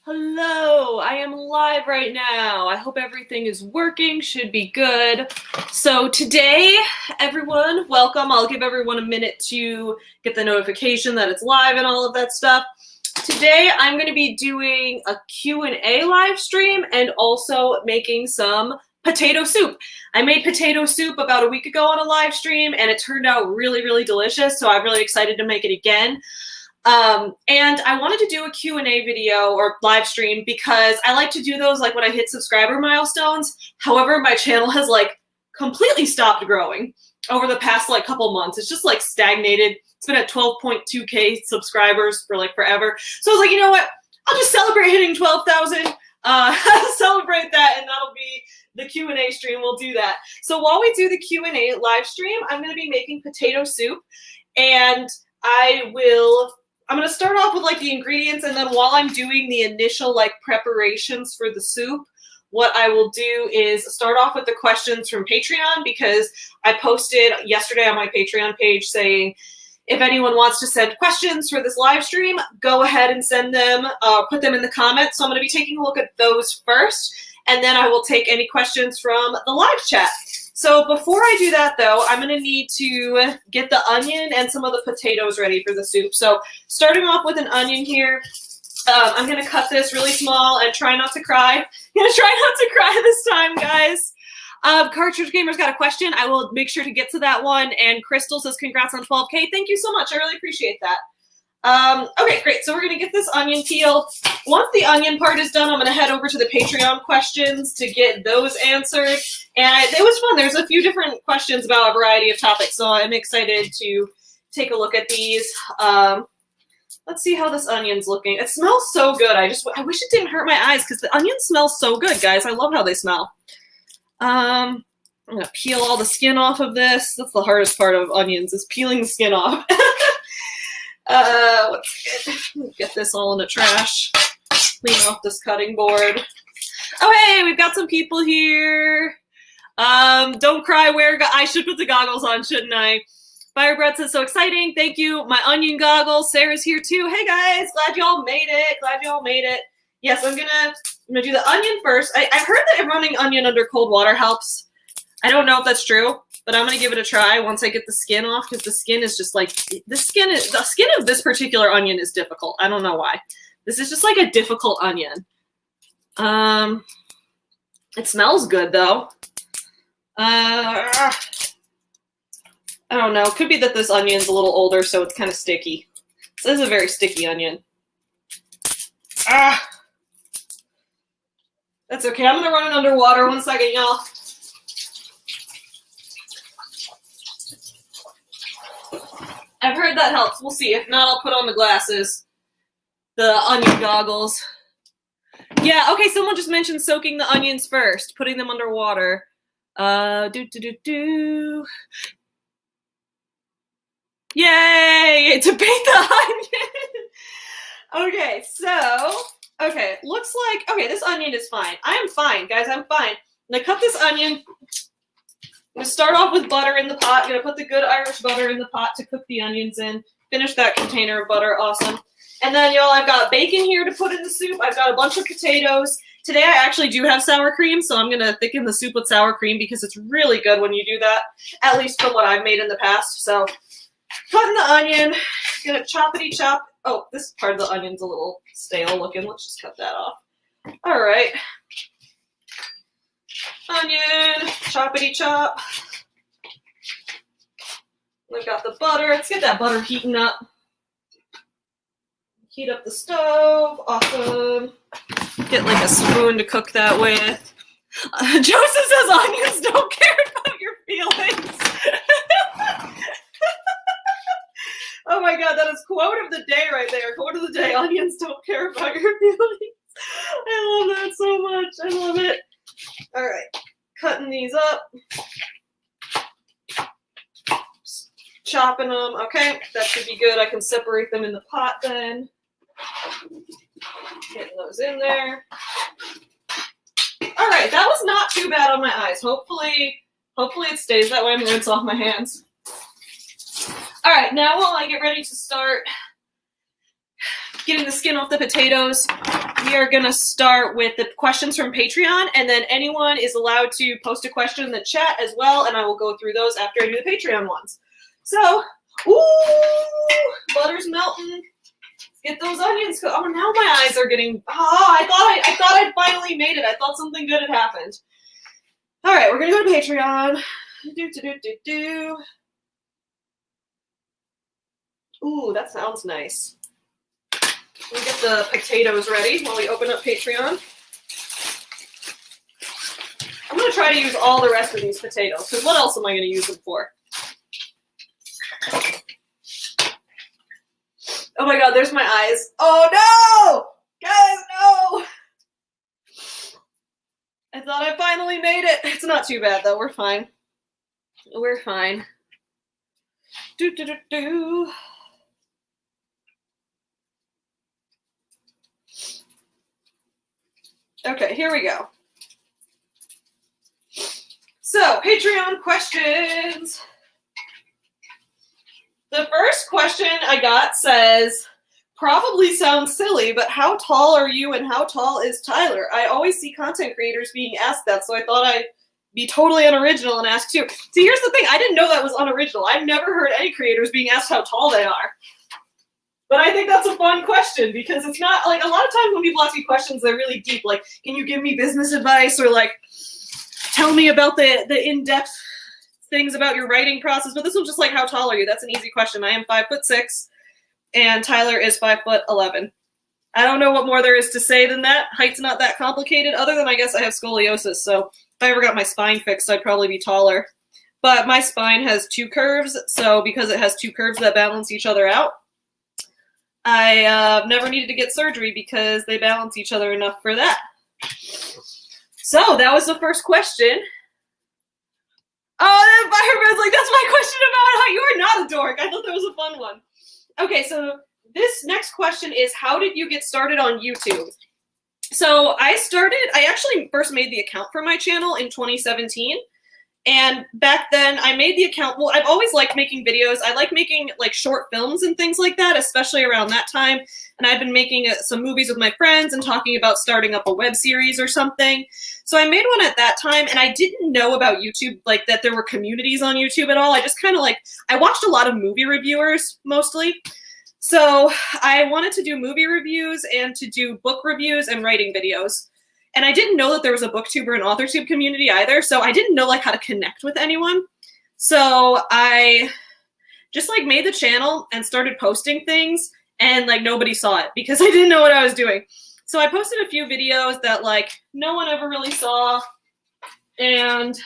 Hello, I am live right now. I hope everything is working, should be good. So today, everyone, welcome. I'll give everyone a minute to get the notification that it's live and all of that stuff. Today, I'm going to be doing a Q&A live stream and also making some potato soup. I made potato soup about a week ago on a live stream and it turned out really, really delicious. So I'm really excited to make it again. And I wanted to do a Q&A video or live stream because I like to do those like when I hit subscriber milestones. However, my channel has like completely stopped growing over the past like couple months. It's just like stagnated. It's been at 12.2K subscribers for like forever. So I was like, you know what? I'll just celebrate hitting 12,000. Celebrate that, and that'll be the Q&A stream. We'll do that. So while we do the Q&A live stream, I'm going to be making potato soup, and I'm going to start off with like the ingredients, and then while I'm doing the initial like preparations for the soup, what I will do is start off with the questions from Patreon, because I posted yesterday on my Patreon page saying if anyone wants to send questions for this live stream, go ahead and send them, put them in the comments. So I'm going to be taking a look at those first, and then I will take any questions from the live chat. So before I do that, though, I'm going to need to get the onion and some of the potatoes ready for the soup. So starting off with an onion here, I'm going to cut this really small and try not to cry. I'm going to try not to cry this time, guys. Cartridge Gamer's got a question. I will make sure to get to that one. And Crystal says, congrats on 12K. Thank you so much. I really appreciate that. Okay, great. So we're going to get this onion peeled. Once the onion part is done, I'm going to head over to the Patreon questions to get those answered. And it was fun. There's a few different questions about a variety of topics, so I'm excited to take a look at these. Let's see how this onion's looking. It smells so good. I wish it didn't hurt my eyes because the onion smells so good, guys. I love how they smell. I'm going to peel all the skin off of this. That's the hardest part of onions, is peeling the skin off. Let's get this all in the trash. Clean off this cutting board. Oh, hey, we've got some people here. Don't cry, I should put the goggles on, shouldn't I? Firebread says, so exciting. Thank you. My onion goggles. Sarah's here too. Hey guys, glad y'all made it. Yes, I'm gonna do the onion first. I've heard that running onion under cold water helps. I don't know if that's true, but I'm gonna give it a try once I get the skin off, because the skin is just like, the skin of this particular onion is difficult. I don't know why. This is just like a difficult onion. It smells good though. I don't know. It could be that this onion's a little older, so it's kind of sticky. This is a very sticky onion. That's okay. I'm going to run it underwater. 1 second, y'all. I've heard that helps. We'll see. If not, I'll put on the glasses. The onion goggles. Yeah, okay, someone just mentioned soaking the onions first, putting them underwater. Yay! To bake the onion! Okay, so, looks like, this onion is fine. I am fine, guys, I'm fine. I'm gonna cut this onion. I'm gonna start off with butter in the pot. I'm gonna put the good Irish butter in the pot to cook the onions in. Finish that container of butter, awesome. And then, y'all, I've got bacon here to put in the soup. I've got a bunch of potatoes. Today I actually do have sour cream, so I'm gonna thicken the soup with sour cream because it's really good when you do that, at least from what I've made in the past, so. Cutting the onion, gonna choppity chop. Oh, this part of the onion's a little stale looking. Let's just cut that off. All right. Onion, choppity chop. We've got the butter. Let's get that butter heating up. Heat up the stove. Awesome. Get like a spoon to cook that with. Joseph says onions don't care about your feelings. Oh my god, that is quote of the day right there. Quote of the day, onions don't care about your feelings. I love that so much. I love it. All right, cutting these up. Just chopping them. Okay, that should be good. I can separate them in the pot then. Getting those in there. All right, that was not too bad on my eyes. Hopefully it stays that way. I'm going to rinse off my hands. All right, now while I get ready to start getting the skin off the potatoes, we are going to start with the questions from Patreon, and then anyone is allowed to post a question in the chat as well, and I will go through those after I do the Patreon ones. So, ooh, butter's melting. Get those onions. Oh, now my eyes are getting. I thought I'd finally made it. I thought something good had happened. All right, we're gonna go to Patreon. Ooh, that sounds nice. We'll get the potatoes ready while we open up Patreon. I'm gonna try to use all the rest of these potatoes, because what else am I gonna use them for? Oh my god, there's my eyes. Oh no! Guys, no! I thought I finally made it. It's not too bad though, we're fine. We're fine. Okay, here we go. So, Patreon questions. The first question I got says, probably sounds silly, but how tall are you and how tall is Tyler? I always see content creators being asked that, so I thought I'd be totally unoriginal and ask you. See, here's the thing. I didn't know that was unoriginal. I've never heard any creators being asked how tall they are. But I think that's a fun question because it's not, like, a lot of times when people ask me questions, they're really deep. Like, can you give me business advice? Or, like, tell me about the in-depth things about your writing process. But this one's just like, how tall are you? That's an easy question. I am 5'6", and Tyler is 5'11". I don't know what more there is to say than that. Height's not that complicated, other than I guess I have scoliosis. So if I ever got my spine fixed, I'd probably be taller. But my spine has two curves, so because it has two curves that balance each other out, I never needed to get surgery because they balance each other enough for that. So that was the first question. Oh, that Firebird's like, that's my question about how you are not a dork. I thought that was a fun one. Okay, so this next question is, how did you get started on YouTube? So I actually first made the account for my channel in 2017. And back then I made the account, well, I've always liked making videos. I like making like short films and things like that, especially around that time. And I've been making some movies with my friends and talking about starting up a web series or something. So I made one at that time, and I didn't know about YouTube, like that there were communities on YouTube at all. I just kind of like, I watched a lot of movie reviewers mostly. So I wanted to do movie reviews and to do book reviews and writing videos. And I didn't know that there was a booktuber and authortube community either, so I didn't know like how to connect with anyone. So I just like made the channel and started posting things, and like nobody saw it because I didn't know what I was doing. So I posted a few videos that like no one ever really saw, and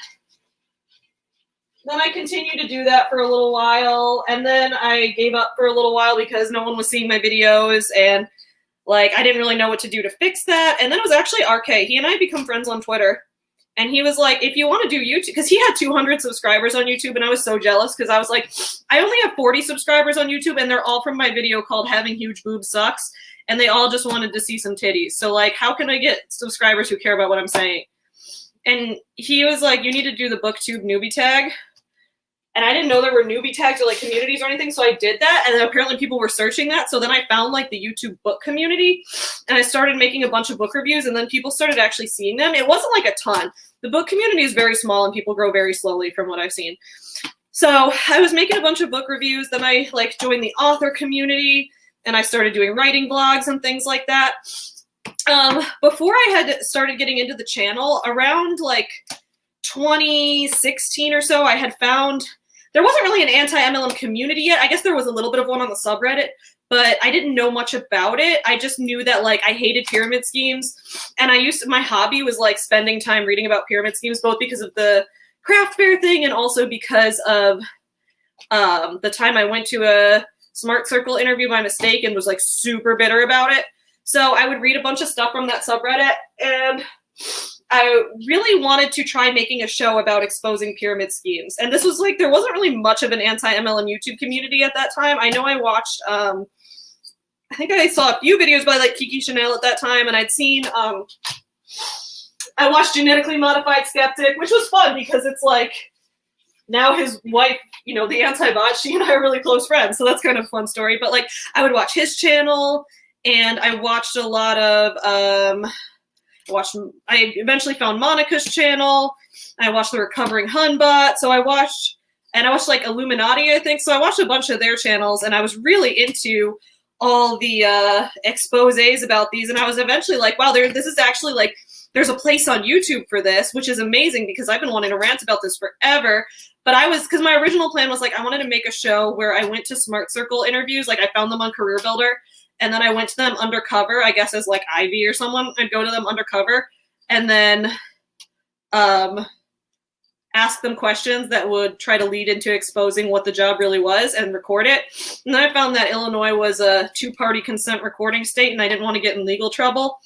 then I continued to do that for a little while, and then I gave up for a little while because no one was seeing my videos, and like, I didn't really know what to do to fix that. And then it was actually RK. He and I become friends on Twitter. And he was like, if you want to do YouTube, because he had 200 subscribers on YouTube, and I was so jealous because I was like, I only have 40 subscribers on YouTube, and they're all from my video called Having Huge Boobs Sucks. And they all just wanted to see some titties. So, like, how can I get subscribers who care about what I'm saying? And he was like, you need to do the BookTube newbie tag. And I didn't know there were newbie tags or like communities or anything, so I did that, and then apparently people were searching that, so then I found like the YouTube book community, and I started making a bunch of book reviews, and then people started actually seeing them. It wasn't like a ton. The book community is very small, and people grow very slowly from what I've seen. So I was making a bunch of book reviews, then I like joined the author community, and I started doing writing blogs and things like that. Before I had started getting into the channel, around like 2016 or so, I had found there wasn't really an anti-MLM community yet. I guess there was a little bit of one on the subreddit, but I didn't know much about it. I just knew that like I hated pyramid schemes, and my hobby was like spending time reading about pyramid schemes, both because of the craft fair thing and also because of the time I went to a Smart Circle interview by mistake and was like super bitter about it. So I would read a bunch of stuff from that subreddit, and I really wanted to try making a show about exposing pyramid schemes. And this was like, there wasn't really much of an anti-MLM YouTube community at that time. I know I watched, I think I saw a few videos by like Kiki Chanel at that time, and I'd seen, I watched Genetically Modified Skeptic, which was fun because it's like, now his wife, you know, the anti-bot, she and I are really close friends. So that's kind of a fun story. But like, I would watch his channel, and I watched a lot of, I eventually found Monica's channel. I watched the Recovering Hunbot. So I watched like Illuminati, I think. So I watched a bunch of their channels, and I was really into all the exposés about these. And I was eventually like, wow, this is actually like, there's a place on YouTube for this, which is amazing because I've been wanting to rant about this forever. But because my original plan was like, I wanted to make a show where I went to Smart Circle interviews. Like I found them on Career Builder, and then I went to them undercover, I guess as like Ivy or someone. I'd go to them undercover and then ask them questions that would try to lead into exposing what the job really was and record it. And then I found that Illinois was a 2-party consent recording state, and I didn't want to get in legal trouble.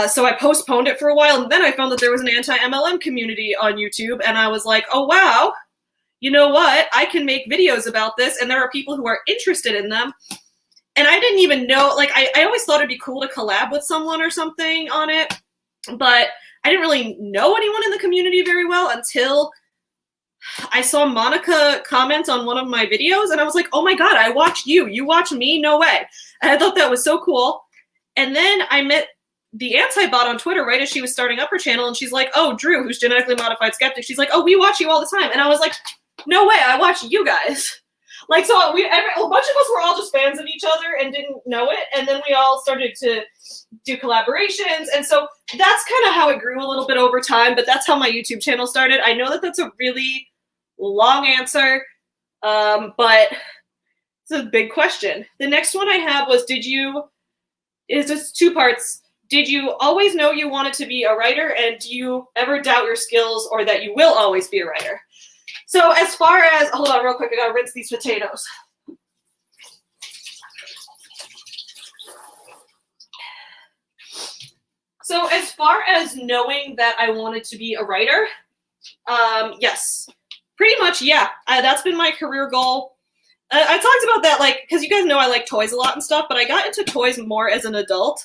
So I postponed it for a while, and then I found that there was an anti-MLM community on YouTube, and I was like, oh, wow, you know what? I can make videos about this, and there are people who are interested in them. And I didn't even know, like, I always thought it'd be cool to collab with someone or something on it, but I didn't really know anyone in the community very well until I saw Monica comment on one of my videos, and I was like, oh my God, I watched you. You watch me? No way. And I thought that was so cool. And then I met the anti-bot on Twitter right as she was starting up her channel, and she's like, oh, Drew, who's Genetically Modified Skeptic, she's like, oh, we watch you all the time. And I was like, no way, I watch you guys. Like, so a bunch of us were all just fans of each other and didn't know it, and then we all started to do collaborations, and so that's kind of how it grew a little bit over time, but that's how my YouTube channel started. I know that that's a really long answer, but it's a big question. The next one I had was, it's just 2 parts. Did you always know you wanted to be a writer, and do you ever doubt your skills or that you will always be a writer? So as far as, hold on real quick, I gotta rinse these potatoes. So as far as knowing that I wanted to be a writer, yes, pretty much, yeah. That's been my career goal. I talked about that, like, because you guys know I like toys a lot and stuff, but I got into toys more as an adult.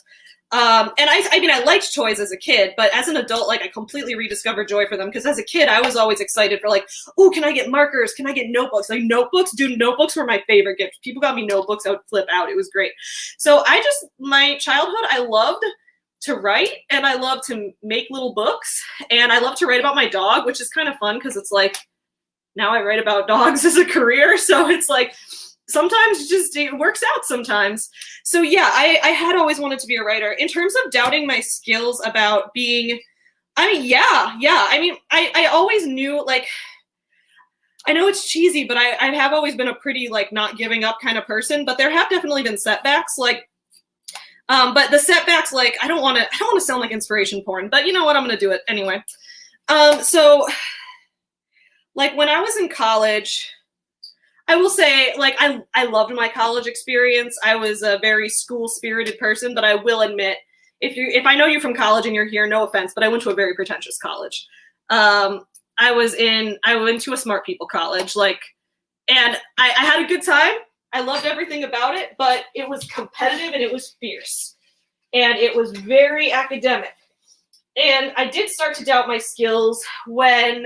And I mean, I liked toys as a kid, but as an adult, like, I completely rediscovered joy for them. Because as a kid, I was always excited for, like, oh, can I get markers? Can I get notebooks? Like, notebooks? Dude, notebooks were my favorite gift. People got me notebooks, I would flip out. It was great. So my childhood, I loved to write, and I love to make little books, and I love to write about my dog, which is kind of fun because it's like, now I write about dogs as a career. So it's like, sometimes it works out sometimes. So yeah, I had always wanted to be a writer. In terms of doubting my skills about being, I mean, yeah. I mean, I always knew, like, I know it's cheesy, but I have always been a pretty, like, not giving up kind of person, but there have definitely been setbacks, like, but the setbacks, like, I don't want to sound like inspiration porn, but you know what, I'm going to do it anyway. So like when I was in college, I will say, like, I loved my college experience. I was a very school-spirited person, but I will admit, if I know you from college and you're here, no offense, but I went to a very pretentious college. I went to a smart people college, like, and I had a good time. I loved everything about it, but it was competitive and it was fierce. And it was very academic. And I did start to doubt my skills when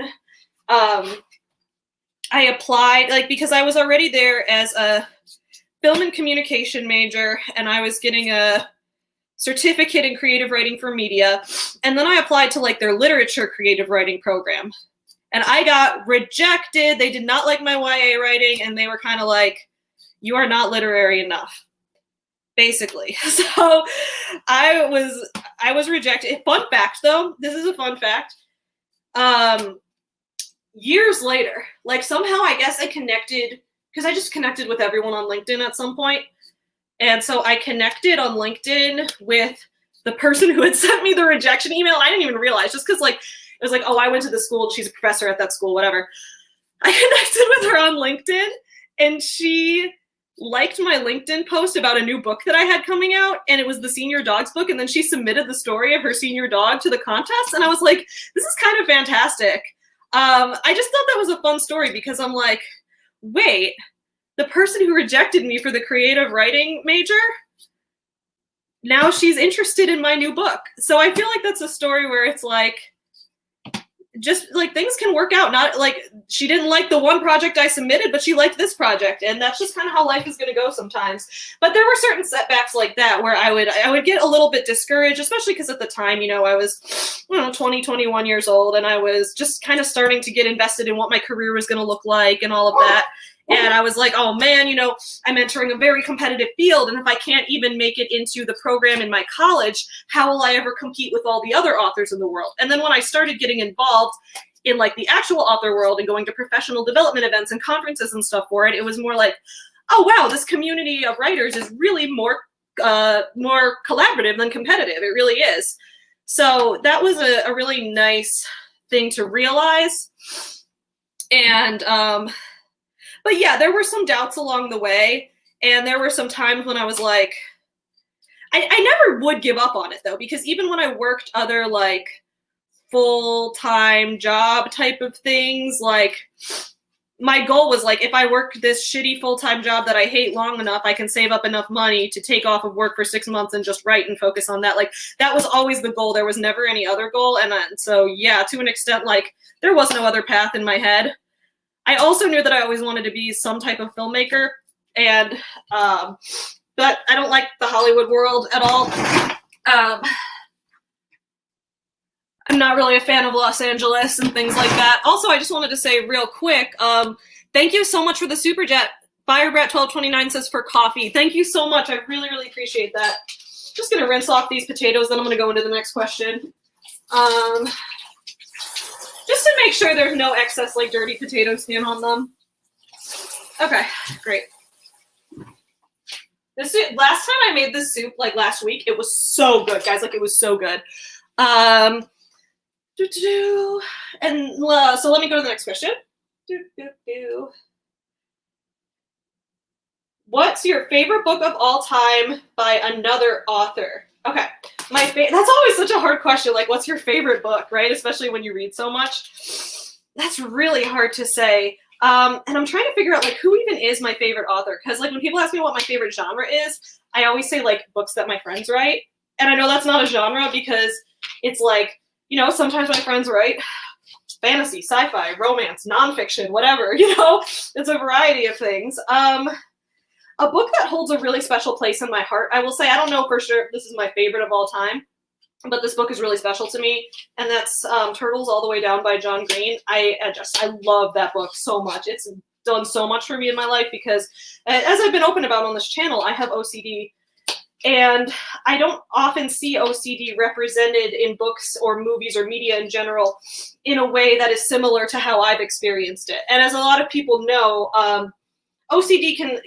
I applied, like, because I was already there as a film and communication major, and I was getting a certificate in creative writing for media. And then I applied to, like, their literature creative writing program. And I got rejected. They did not like my YA writing, and they were kind of like, you are not literary enough, basically. So I was rejected. Fun fact, though, this is a fun fact. Years later, like, somehow I guess I connected, because I just connected with everyone on LinkedIn at some point. And so I connected on LinkedIn with the person who had sent me the rejection email. And I didn't even realize, just because, like, it was like, oh, I went to the school, she's a professor at that school, whatever. I connected with her on LinkedIn, and she liked my LinkedIn post about a new book that I had coming out, and it was the Senior Dogs book, and then she submitted the story of her senior dog to the contest, and I was like, this is kind of fantastic. I just thought that was a fun story, because I'm like, wait, the person who rejected me for the creative writing major, now she's interested in my new book. So I feel like that's a story where it's like, just like things can work out. Not like she didn't like the one project I submitted, but she liked this project, and that's just kind of how life is going to go sometimes. But there were certain setbacks like that where I would get a little bit discouraged, especially because at the time, I was 20, 21 years old, and I was just kind of starting to get invested in what my career was going to look like and all of that. And I was like, oh man, I'm entering a very competitive field, and if I can't even make it into the program in my college, how will I ever compete with all the other authors in the world? And then when I started getting involved in like the actual author world and going to professional development events and conferences and stuff for it, it was more like, oh wow, this community of writers is really more collaborative than competitive. It really is. So that was a really nice thing to realize. And but yeah, there were some doubts along the way, and there were some times when I was like, I never would give up on it though, because even when I worked other like full-time job type of things, like my goal was like, if I work this shitty full-time job that I hate long enough, I can save up enough money to take off of work for 6 months and just write and focus on that. Like that was always the goal. There was never any other goal. And so yeah, to an extent, like there was no other path in my head. I also knew that I always wanted to be some type of filmmaker, and but I don't like the Hollywood world at all. I'm not really a fan of Los Angeles and things like that. Also, I just wanted to say real quick, thank you so much for the super chat. Firebrat1229 says for coffee. Thank you so much. I really, really appreciate that. Just gonna rinse off these potatoes, then I'm gonna go into the next question. Just to make sure there's no excess like dirty potato skin on them. Okay, great. Last time I made this soup, like last week, it was so good, guys. Like it was so good. And so let me go to the next question. What's your favorite book of all time by another author? Okay, that's always such a hard question. Like, what's your favorite book, right? Especially when you read so much. That's really hard to say. And I'm trying to figure out like who even is my favorite author. Because like when people ask me what my favorite genre is, I always say like books that my friends write. And I know that's not a genre because it's like, sometimes my friends write fantasy, sci-fi, romance, nonfiction, whatever, it's a variety of things. A book that holds a really special place in my heart, I will say, I don't know for sure if this is my favorite of all time, but this book is really special to me, and that's Turtles All the Way Down by John Green. I love that book so much. It's done so much for me in my life because, as I've been open about on this channel, I have OCD, and I don't often see OCD represented in books or movies or media in general in a way that is similar to how I've experienced it. And as a lot of people know, OCD can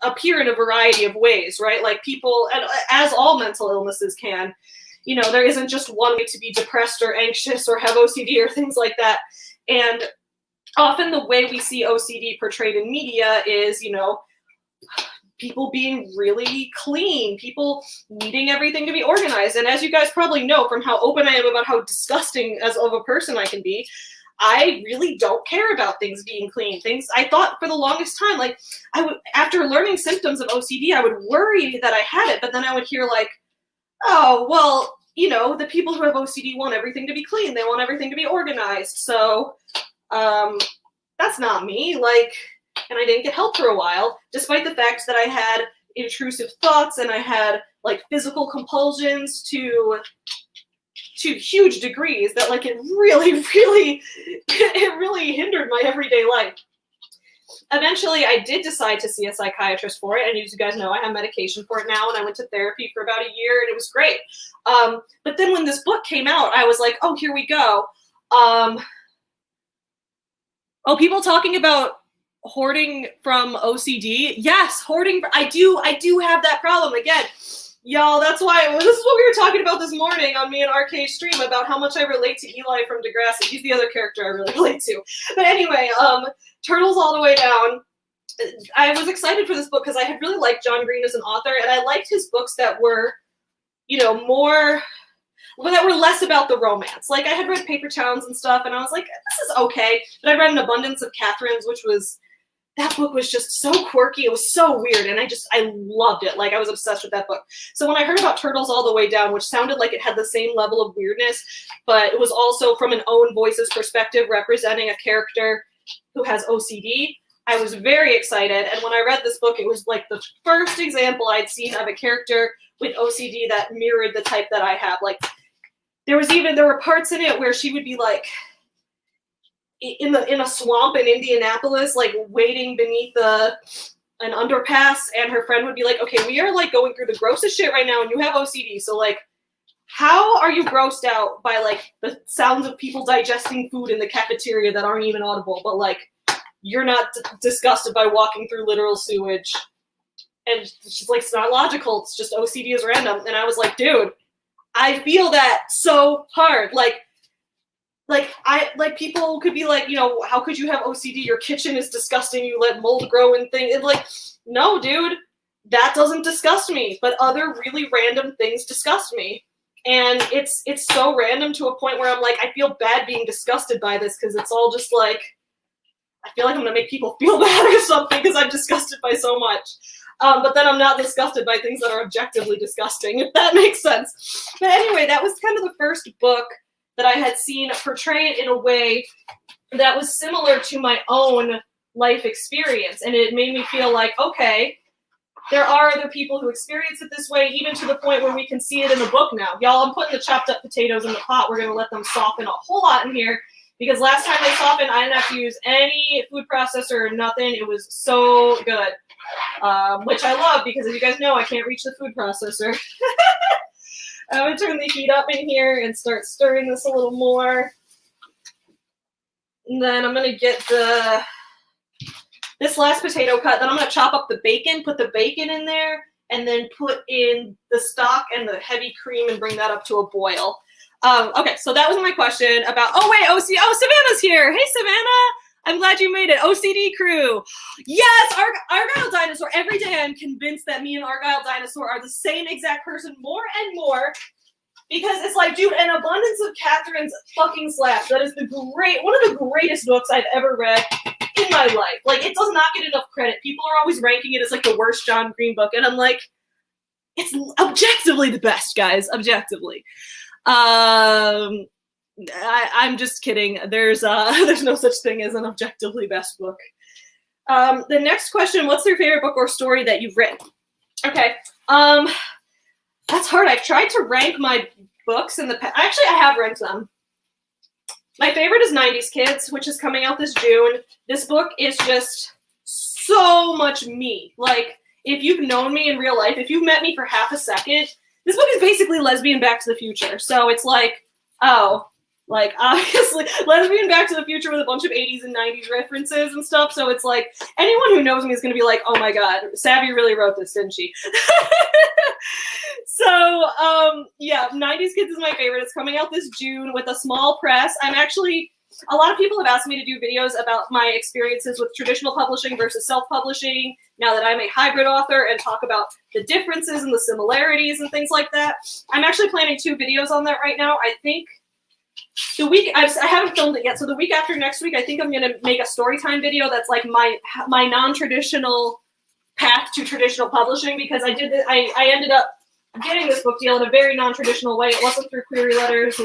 appear in a variety of ways, right? Like people, and as all mental illnesses can, there isn't just one way to be depressed or anxious or have OCD or things like that. And often the way we see OCD portrayed in media is, people being really clean, people needing everything to be organized. And as you guys probably know from how open I am about how disgusting as of a person I can be, I really don't care about things being clean. I thought for the longest time, like after learning symptoms of OCD, I would worry that I had it, but then I would hear like, oh, well, the people who have OCD want everything to be clean. They want everything to be organized. So that's not me. And I didn't get help for a while, despite the fact that I had intrusive thoughts and I had like physical compulsions to huge degrees that like it really hindered my everyday life. Eventually, I did decide to see a psychiatrist for it, and as you guys know, I have medication for it now, and I went to therapy for about a year, and it was great. But then when this book came out, I was like, oh, here we go. People talking about hoarding from OCD. Yes, hoarding. I do have that problem again. Y'all, that's why, this is what we were talking about this morning on me and RK's stream about how much I relate to Eli from Degrassi. He's the other character I really relate to. But anyway, Turtles All the Way Down. I was excited for this book because I had really liked John Green as an author, and I liked his books that were, that were less about the romance. Like, I had read Paper Towns and stuff, and I was like, this is okay. But I read An Abundance of Catherines, which was that book was just so quirky. It was so weird. And I loved it. Like, I was obsessed with that book. So when I heard about Turtles All the Way Down, which sounded like it had the same level of weirdness, but it was also from an Owen Voices perspective, representing a character who has OCD, I was very excited. And when I read this book, it was like the first example I'd seen of a character with OCD that mirrored the type that I have. Like, there were parts in it where she would be like, in a swamp in Indianapolis, like waiting beneath an underpass, and her friend would be like, okay, we are like going through the grossest shit right now and you have OCD, so like, how are you grossed out by like the sounds of people digesting food in the cafeteria that aren't even audible, but like you're not disgusted by walking through literal sewage? And she's like, it's not logical, it's just OCD is random. And I was like, dude, I feel that so hard. Like people could be like, you know, how could you have OCD? Your kitchen is disgusting. You let mold grow and things. And like, no, dude, that doesn't disgust me. But other really random things disgust me. And it's so random to a point where I'm like, I feel bad being disgusted by this because it's all just like, I feel like I'm going to make people feel bad or something because I'm disgusted by so much. But then I'm not disgusted by things that are objectively disgusting, if that makes sense. But anyway, that was kind of the first book that I had seen portray it in a way that was similar to my own life experience. And it made me feel like, okay, there are other people who experience it this way, even to the point where we can see it in the book now. Y'all, I'm putting the chopped up potatoes in the pot. We're going to let them soften a whole lot in here, because last time they softened, I didn't have to use any food processor or nothing. It was so good, which I love, because as you guys know, I can't reach the food processor. I'm going to turn the heat up in here and start stirring this a little more. And then I'm going to get this last potato cut. Then I'm going to chop up the bacon, put the bacon in there, and then put in the stock and the heavy cream and bring that up to a boil. Okay, so that was my question about, Savannah's here. Hey, Savannah. I'm glad you made it. OCD crew. Yes, Argyle Dinosaur. Every day I'm convinced that me and Argyle Dinosaur are the same exact person more and more, because it's like, dude, An Abundance of Catherine's fucking slaps. That is one of the greatest books I've ever read in my life. Like, it does not get enough credit. People are always ranking it as like the worst John Green book, and I'm like, it's objectively the best, guys. Objectively. I'm just kidding. There's no such thing as an objectively best book. The next question, what's your favorite book or story that you've written? Okay. That's hard. I've tried to rank my books in the past. Actually, I have ranked them. My favorite is 90s Kids, which is coming out this June. This book is just so much me. Like, if you've known me in real life, if you've met me for half a second, this book is basically lesbian Back to the Future. So it's like, oh, like, obviously, lesbian Back to the Future with a bunch of 80s and 90s references and stuff. So it's like, anyone who knows me is going to be like, oh my God, Savvy really wrote this, didn't she? So, yeah, 90s Kids is my favorite. It's coming out this June with a small press. A lot of people have asked me to do videos about my experiences with traditional publishing versus self-publishing, now that I'm a hybrid author, and talk about the differences and the similarities and things like that. I'm actually planning 2 videos on that right now. I think I haven't filmed it yet, so the week after next week, I think I'm going to make a story time video that's like my non-traditional path to traditional publishing, because I ended up getting this book deal in a very non-traditional way. It wasn't through query letters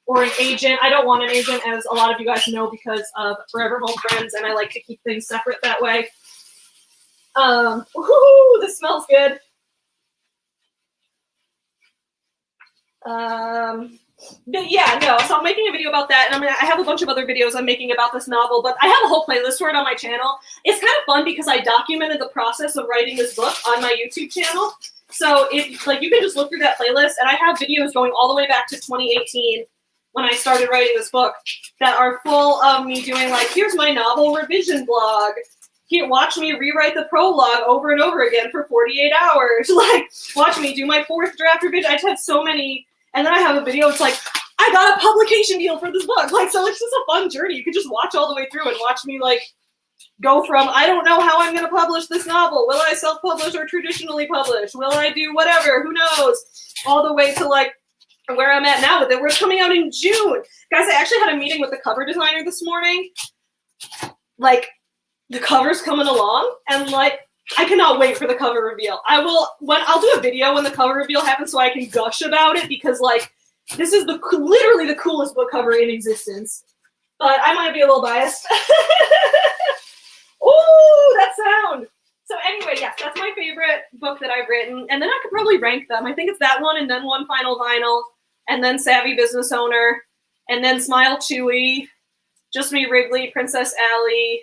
or an agent. I don't want an agent, as a lot of you guys know, because of Forever Home Friends, and I like to keep things separate that way. Woohoo, this smells good. But yeah, no, so I'm making a video about that, and I have a bunch of other videos I'm making about this novel, but I have a whole playlist for it on my channel. It's kind of fun because I documented the process of writing this book on my YouTube channel. So if, like, you can just look through that playlist, and I have videos going all the way back to 2018 when I started writing this book that are full of me doing, like, here's my novel revision blog. Here, watch me rewrite the prologue over and over again for 48 hours. Like, watch me do my 4th draft revision. I just had so many. And then I have a video, it's like, I got a publication deal for this book. Like, so it's just a fun journey. You can just watch all the way through and watch me, like, go from, I don't know how I'm going to publish this novel. Will I self-publish or traditionally publish? Will I do whatever? Who knows? All the way to, like, where I'm at now with it. We're coming out in June. Guys, I actually had a meeting with the cover designer this morning. Like, the cover's coming along, and like, I cannot wait for the cover reveal. I'll do a video when the cover reveal happens so I can gush about it, because like, this is literally the coolest book cover in existence. But I might be a little biased. Ooh, that sound. So anyway, yes, that's my favorite book that I've written. And then I could probably rank them. I think it's that one, and then One Final Vinyl, and then Savvy Business Owner, and then Smile Chewy, Just Me Wrigley, Princess Alley,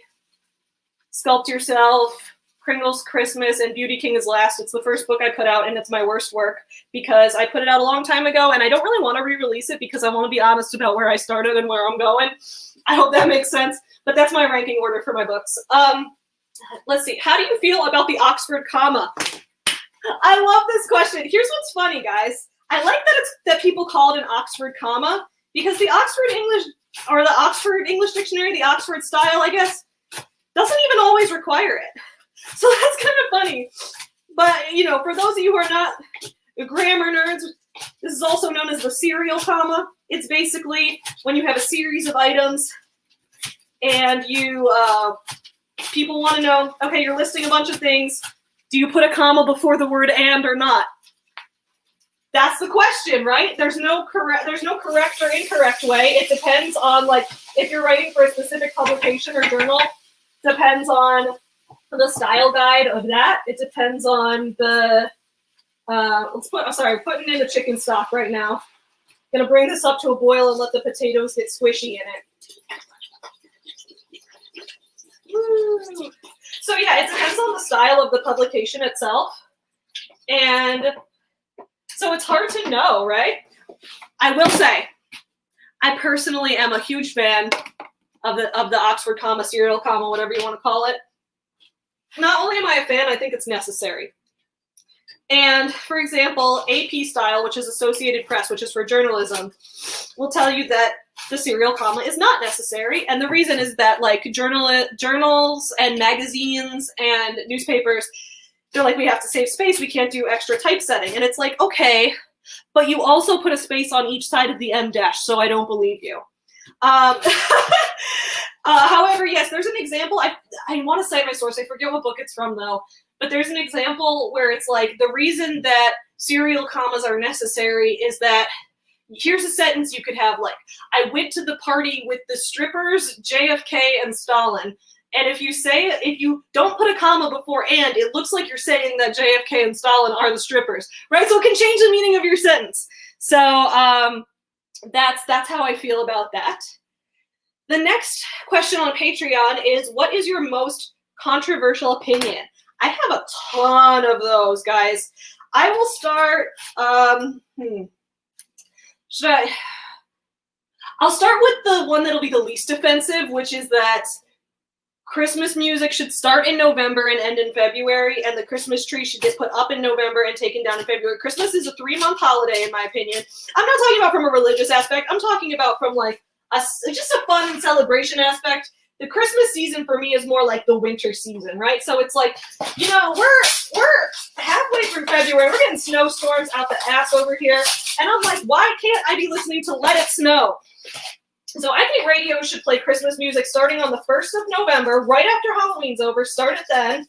Sculpt Yourself, Kringle's Christmas, and Beauty King is last. It's the first book I put out, and it's my worst work because I put it out a long time ago, and I don't really want to re-release it because I want to be honest about where I started and where I'm going. I hope that makes sense, but that's my ranking order for my books. Let's see. How do you feel about the Oxford comma? I love this question. Here's what's funny, guys. I like that people call it an Oxford comma, because the Oxford English, or the Oxford English Dictionary, the Oxford style, I guess, doesn't even always require it. So that's kind of funny. But, you know, for those of you who are not grammar nerds, this is also known as the serial comma. It's basically when you have a series of items and you, people want to know, okay, you're listing a bunch of things. Do you put a comma before the word and or not? That's the question, right? There's no correct or incorrect way. It depends on, like, if you're writing for a specific publication or journal, depends on the style guide of that. It depends on the, putting in the chicken stock right now. Gonna bring this up to a boil and let the potatoes get squishy in it. Woo. So yeah, it depends on the style of the publication itself. And so it's hard to know, right? I will say, I personally am a huge fan of the Oxford comma, serial comma, whatever you want to call it. Not only am I a fan, I think it's necessary. And for example, AP Style, which is Associated Press, which is for journalism, will tell you that the serial comma is not necessary. And the reason is that, like, journals and magazines and newspapers, they're like, we have to save space, we can't do extra typesetting. And it's like, okay, but you also put a space on each side of the M dash, so I don't believe you. However, yes, there's an example. I want to cite my source. I forget what book it's from, though. But there's an example where it's like, the reason that serial commas are necessary is that, here's a sentence you could have, like, I went to the party with the strippers, JFK, and Stalin. And if you don't put a comma before and, it looks like you're saying that JFK and Stalin are the strippers, right? So it can change the meaning of your sentence. So that's how I feel about that. The next question on Patreon is, what is your most controversial opinion? I have a ton of those, guys. I will start, I'll start with the one that'll be the least offensive, which is that Christmas music should start in November and end in February, and the Christmas tree should get put up in November and taken down in February. Christmas is a 3-month holiday, in my opinion. I'm not talking about from a religious aspect. I'm talking about from, like, just a fun and celebration aspect. The Christmas season for me is more like the winter season, right? So it's like, you know, we're halfway through February. We're getting snowstorms out the ass over here. And I'm like, why can't I be listening to Let It Snow? So I think radio should play Christmas music starting on the 1st of November, right after Halloween's over. Start it then.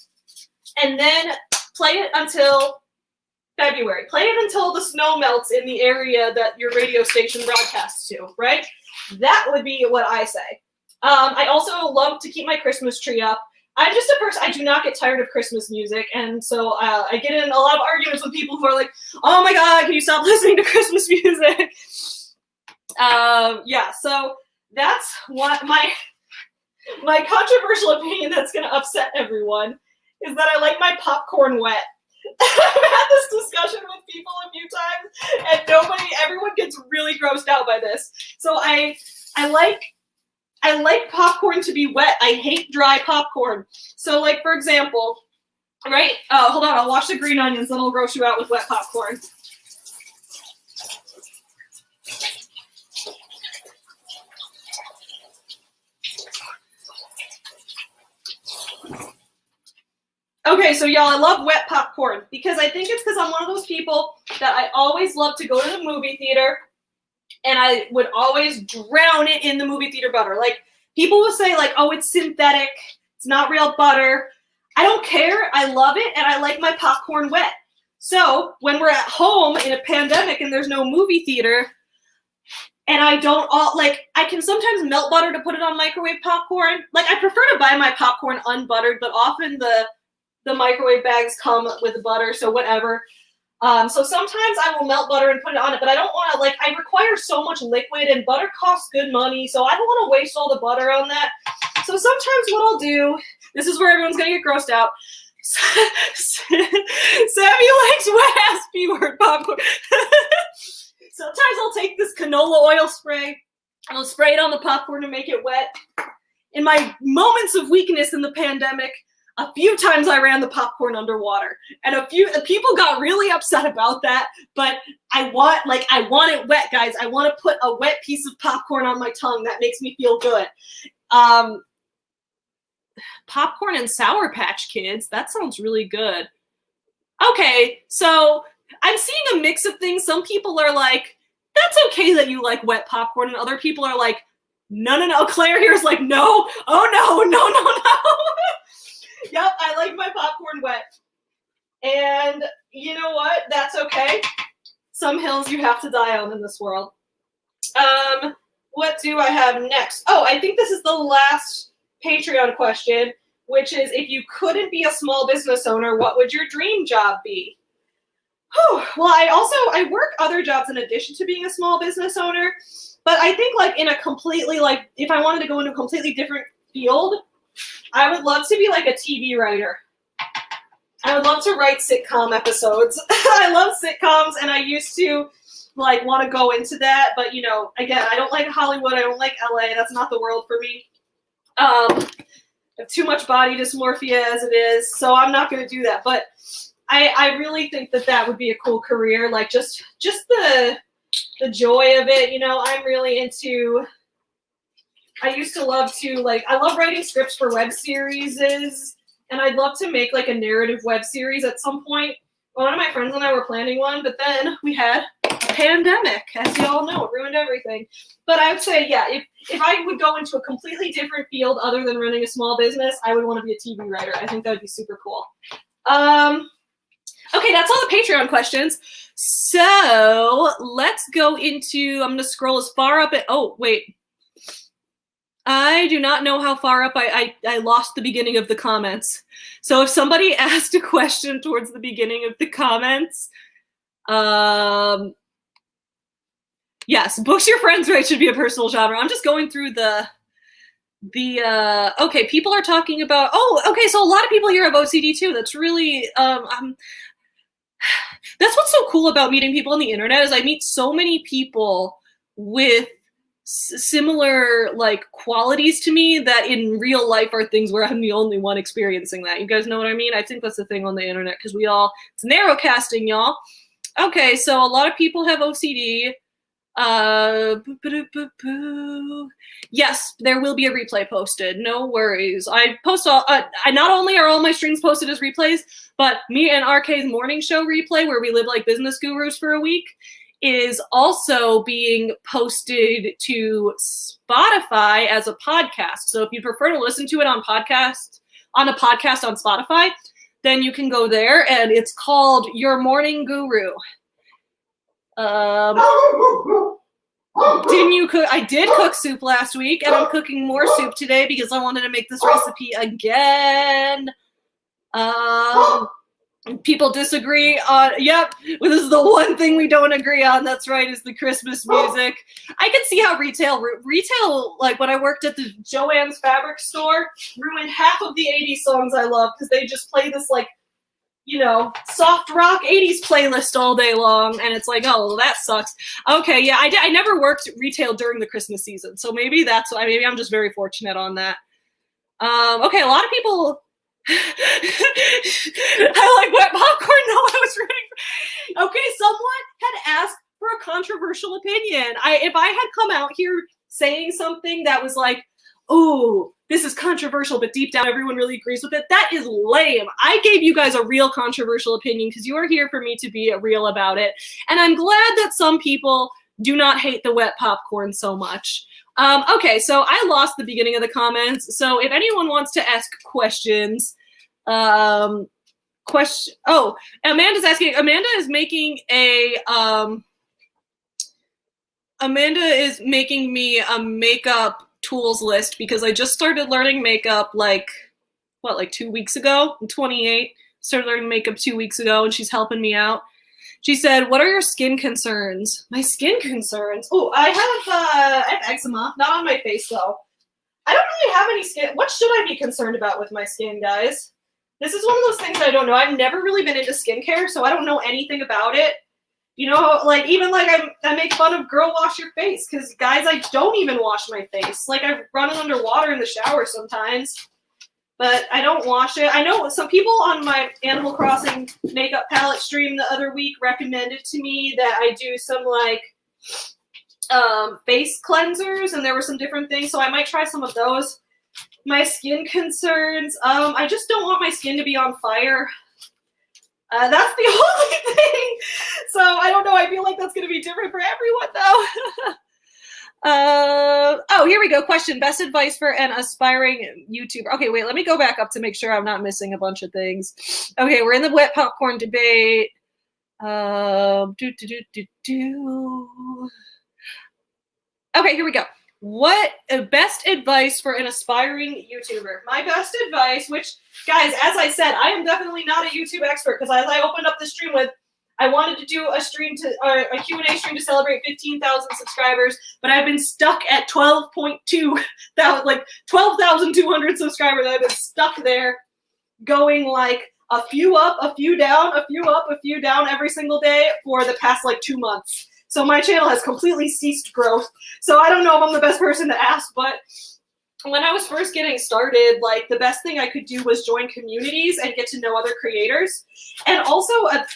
And then play it until February. Play it until the snow melts in the area that your radio station broadcasts to, right? That would be what I say. I also love to keep my Christmas tree up. I'm just a person, I do not get tired of Christmas music, and so I get in a lot of arguments with people who are like, oh my god, can you stop listening to Christmas music? Yeah, so that's what my controversial opinion that's going to upset everyone is that I like my popcorn wet. I've had this discussion with people a few times, and everyone gets really grossed out by this. So I like popcorn to be wet. I hate dry popcorn. So, like, for example, right? Hold on, I'll wash the green onions, then I'll gross you out with wet popcorn. Okay, so y'all, I love wet popcorn because I think it's because I'm one of those people that I always love to go to the movie theater and I would always drown it in the movie theater butter. Like, people will say, like, oh, it's synthetic, It's not real butter. I don't care. I love it, and I like my popcorn wet. So when we're at home in a pandemic and there's no movie theater, and I can sometimes melt butter to put it on microwave popcorn. Like, I prefer to buy my popcorn unbuttered, but often the microwave bags come with butter, so whatever. So sometimes I will melt butter and put it on it, but I don't want to, I require so much liquid, and butter costs good money, so I don't want to waste all the butter on that. So sometimes what I'll do, this is where everyone's going to get grossed out. Sammy likes wet-ass P-word popcorn. Sometimes I'll take this canola oil spray, and I'll spray it on the popcorn to make it wet. In my moments of weakness in the pandemic, a few times I ran the popcorn underwater, and a few people got really upset about that, but I want it wet, guys. I want to put a wet piece of popcorn on my tongue. That makes me feel good. Popcorn and Sour Patch Kids. That sounds really good. Okay, so I'm seeing a mix of things. Some people are like, that's okay that you like wet popcorn, and other people are like, no. Claire here is like, no. Oh, no. Yep, I like my popcorn wet. And you know what? That's okay. Some hills you have to die on in this world. What do I have next? Oh, I think this is the last Patreon question, which is, if you couldn't be a small business owner, what would your dream job be? Whew. Well, I work other jobs in addition to being a small business owner, but I think in a completely, if I wanted to go into a completely different field, I would love to be a TV writer. I would love to write sitcom episodes. I love sitcoms, and I used to want to go into that, but again, I don't like Hollywood, I don't like LA, that's not the world for me. I have too much body dysmorphia as it is, so I'm not going to do that, but I really think that would be a cool career, just the joy of it, I'm really into, I used to love to, I love writing scripts for web series, and I'd love to make a narrative web series at some point. One of my friends and I were planning one, but then we had a pandemic, as you all know, it ruined everything. But I would say, yeah, if I would go into a completely different field other than running a small business, I would want to be a TV writer. I think that would be super cool. Okay, that's all the Patreon questions. So let's go into, I'm going to scroll as far up oh, wait. I do not know how far up I lost the beginning of the comments. So if somebody asked a question towards the beginning of the comments, yes, books your friends write should be a personal genre. I'm just going through okay, people are talking about, okay, so a lot of people here have OCD too. That's really, that's what's so cool about meeting people on the internet, is I meet so many people with similar qualities to me that in real life are things where I'm the only one experiencing that. You guys know what I mean? I think that's the thing on the internet, because it's narrowcasting, y'all. Okay, so a lot of people have OCD. Yes, there will be a replay posted. No worries. I post not only are all my streams posted as replays, but me and RK's morning show replay, where we live like business gurus for a week, is also being posted to Spotify as a podcast. So if you prefer to listen to it on a podcast on Spotify, then you can go there, and it's called Your Morning Guru. Didn't you cook? I did cook soup last week, and I'm cooking more soup today because I wanted to make this recipe again. People disagree on, yep, well, this is the one thing we don't agree on, that's right, is the Christmas music. I can see how retail, when I worked at the Joann's fabric store, ruined half of the 80s songs I love, because they just play this, soft rock 80s playlist all day long, and it's oh, well, that sucks. Okay, yeah, I never worked retail during the Christmas season, so maybe that's why. Maybe I'm just very fortunate on that. Okay, a lot of people... I like wet popcorn. No, I was rooting for... Okay, someone had asked for a controversial opinion. If I had come out here saying something that was oh, this is controversial, but deep down everyone really agrees with it, that is lame. I gave you guys a real controversial opinion because you are here for me to be real about it. And I'm glad that some people do not hate the wet popcorn so much. Okay, so I lost the beginning of the comments. So if anyone wants to ask questions, oh, Amanda's asking. Amanda is making me a makeup tools list because I just started learning makeup like 2 weeks ago. I'm 28. Started learning makeup 2 weeks ago, and she's helping me out. She said, "What are your skin concerns?" My skin concerns? Oh, I have eczema. Not on my face though. I don't really have any skin. What should I be concerned about with my skin, guys? This is one of those things I don't know. I've never really been into skincare, so I don't know anything about it. You know, like even like I make fun of girl wash your face because guys, I don't even wash my face. Like I run it underwater in the shower sometimes. But I don't wash it. I know some people on my Animal Crossing makeup palette stream the other week recommended to me that I do some like face cleansers, and there were some different things, so I might try some of those. My skin concerns, I just don't want my skin to be on fire. That's the only thing. So I don't know. I feel like that's going to be different for everyone though. Oh, here we go. Question: best advice for an aspiring YouTuber. Okay, wait, let me go back up to make sure I'm not missing a bunch of things. Okay, we're in the wet popcorn debate. Okay, here we go. What best advice for an aspiring YouTuber? My best advice, which, guys, as I said, I am definitely not a YouTube expert because as I opened up the stream with, I wanted to do a stream a Q&A stream to celebrate 15,000 subscribers, but I've been stuck at 12.2, like 12,200 subscribers. I've been stuck there going like a few up, a few down, a few up, a few down every single day for the past like 2 months. So my channel has completely ceased growth. So I don't know if I'm the best person to ask, but when I was first getting started, like the best thing I could do was join communities and get to know other creators. And also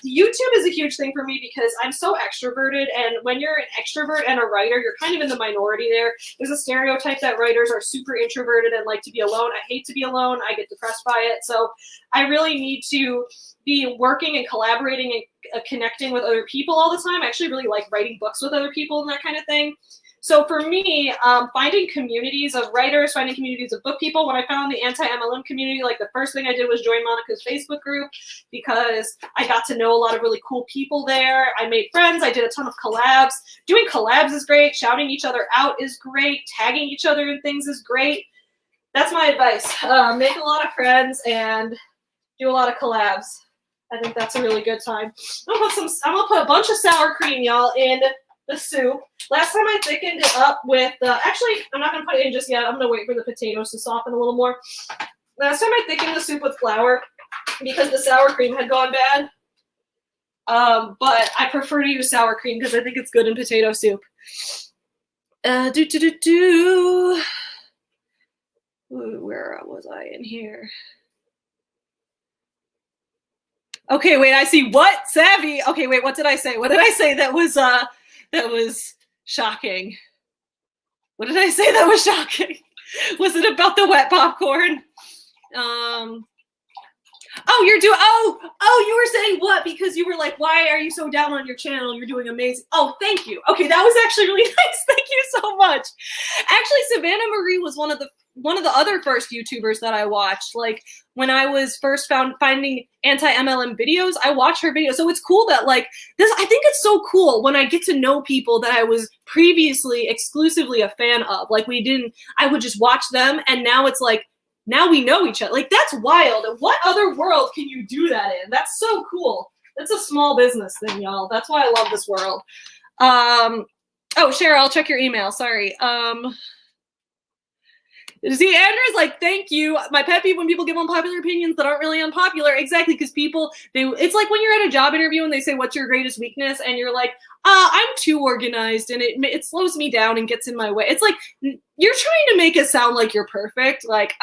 YouTube is a huge thing for me because I'm so extroverted, and when you're an extrovert and a writer, you're kind of in the minority there. There's a stereotype that writers are super introverted and like to be alone. I hate to be alone. I get depressed by it. So I really need to be working and collaborating and connecting with other people all the time. I actually really like writing books with other people and that kind of thing. So for me, finding communities of writers, finding communities of book people, when I found the anti-MLM community, like the first thing I did was join Monica's Facebook group because I got to know a lot of really cool people there. I made friends. I did a ton of collabs. Doing collabs is great. Shouting each other out is great. Tagging each other in things is great. That's my advice. Make a lot of friends and do a lot of collabs. I think that's a really good time. I'm gonna put a bunch of sour cream, y'all, in the soup. Last time I thickened it up with actually, I'm not going to put it in just yet. I'm going to wait for the potatoes to soften a little more. Last time I thickened the soup with flour because the sour cream had gone bad. But I prefer to use sour cream because I think it's good in potato soup. Where was I in here? Okay, wait, I see what? Savvy. Okay, wait, what did I say? What did I say that was shocking? What did I say that was shocking? Was it about the wet popcorn? Oh, you were saying what? Because you were like, why are you so down on your channel? You're doing amazing. Oh, thank you. Okay, that was actually really nice. Thank you so much. Actually, Savannah Marie was one of the other first YouTubers that I watched. Like when I was first finding anti-MLM videos, I watched her videos. So it's cool that like this, I think it's so cool when I get to know people that I was previously exclusively a fan of. Like I would just watch them, and now it's like, now we know each other. Like that's wild. What other world can you do that in? That's so cool. That's a small business thing, y'all. That's why I love this world. Oh, Cheryl, I'll check your email. Sorry. See, Andrew's like, thank you. My pet peeve when people give unpopular opinions that aren't really unpopular. Exactly, because people, it's like when you're at a job interview and they say, what's your greatest weakness? And you're like, I'm too organized and it slows me down and gets in my way. It's like, you're trying to make it sound like you're perfect. Like,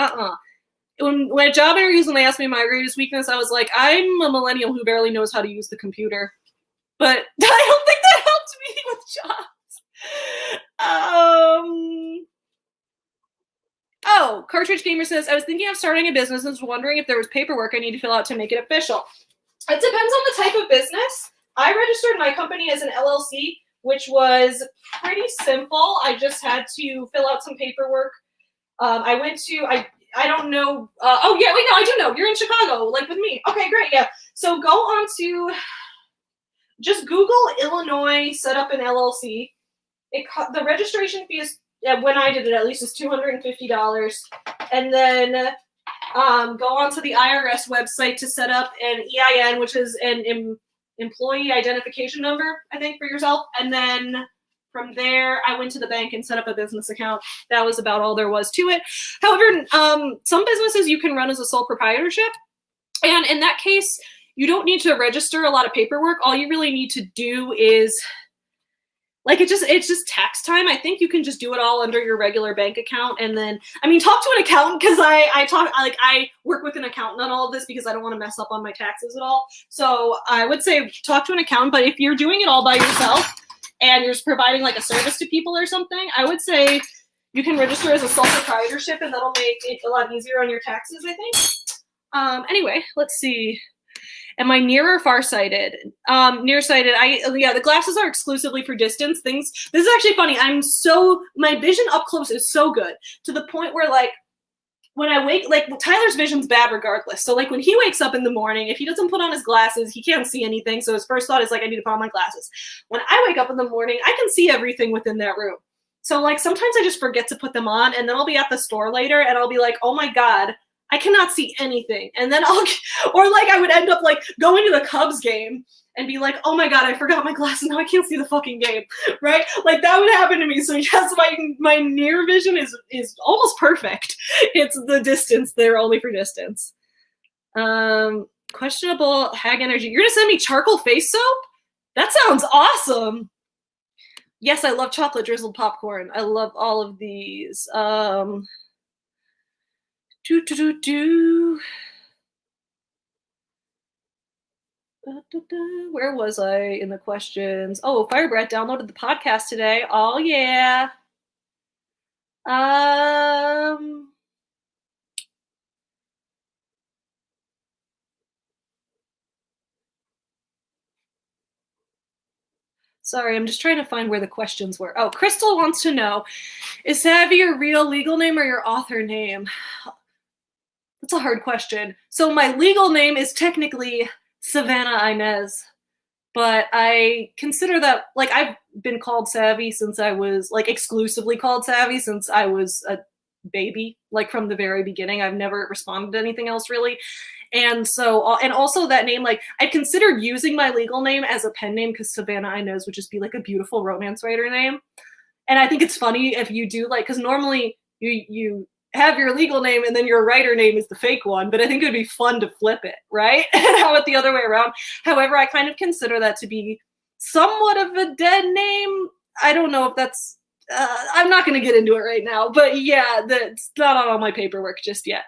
When at job interviews, when they asked me my greatest weakness, I was like, I'm a millennial who barely knows how to use the computer. But I don't think that helped me with jobs. Oh, Cartridge Gamer says, I was thinking of starting a business and was wondering if there was paperwork I need to fill out to make it official. It depends on the type of business. I registered my company as an LLC which was pretty simple. I just had to fill out some paperwork. I don't know. Oh, yeah, wait, no, I do know. You're in Chicago, like with me. Okay, great, yeah. So go on to, just Google Illinois, set up an LLC. The registration fee is, when I did it at least, is $250. And then go onto the IRS website to set up an EIN, which is an employee identification number, I think, for yourself. And then from there, I went to the bank and set up a business account. That was about all there was to it. However, some businesses you can run as a sole proprietorship. And in that case, you don't need to register a lot of paperwork. All you really need to do is, like, it's just tax time. I think you can just do it all under your regular bank account. And then, I mean, talk to an accountant, because I work with an accountant on all of this because I don't want to mess up on my taxes at all. So I would say talk to an accountant. But if you're doing it all by yourself and you're just providing like a service to people or something, I would say you can register as a sole proprietorship, and that'll make it a lot easier on your taxes, I think. Anyway, let's see. Am I near or farsighted? Nearsighted. The glasses are exclusively for distance things. This is actually funny. My vision up close is so good, to the point where, like, when I wake, like, Tyler's vision's bad regardless. So, like, when he wakes up in the morning, if he doesn't put on his glasses, he can't see anything. So his first thought is, like, I need to put on my glasses. When I wake up in the morning, I can see everything within that room. So, like, sometimes I just forget to put them on, and then I'll be at the store later, and I'll be like, oh my God, I cannot see anything. And then I would end up, like, going to the Cubs game and be like, oh my God, I forgot my glasses. Now I can't see the fucking game, right? Like, that would happen to me. So yes, my near vision is almost perfect. It's the distance. They're only for distance. Questionable hag energy. You're gonna send me charcoal face soap? That sounds awesome. Yes, I love chocolate drizzled popcorn. I love all of these. Where was I in the questions? Oh, Firebrat downloaded the podcast today. Oh yeah. Sorry, I'm just trying to find where the questions were. Oh, Crystal wants to know, is Savvy your real legal name or your author name? That's a hard question. So my legal name is technically Savannah Inez, but I consider that, like, I've been called Savvy since I was, like, exclusively called Savvy since I was a baby, like, from the very beginning. I've never responded to anything else, really. And so, and also that name, like, I've considered using my legal name as a pen name, because Savannah Inez would just be, like, a beautiful romance writer name. And I think it's funny if you do, like, because normally you have your legal name and then your writer name is the fake one, but I think it'd be fun to flip it, right? And have it the other way around. However, I kind of consider that to be somewhat of a dead name. I don't know if that's, I'm not going to get into it right now, but yeah, that's not on all my paperwork just yet.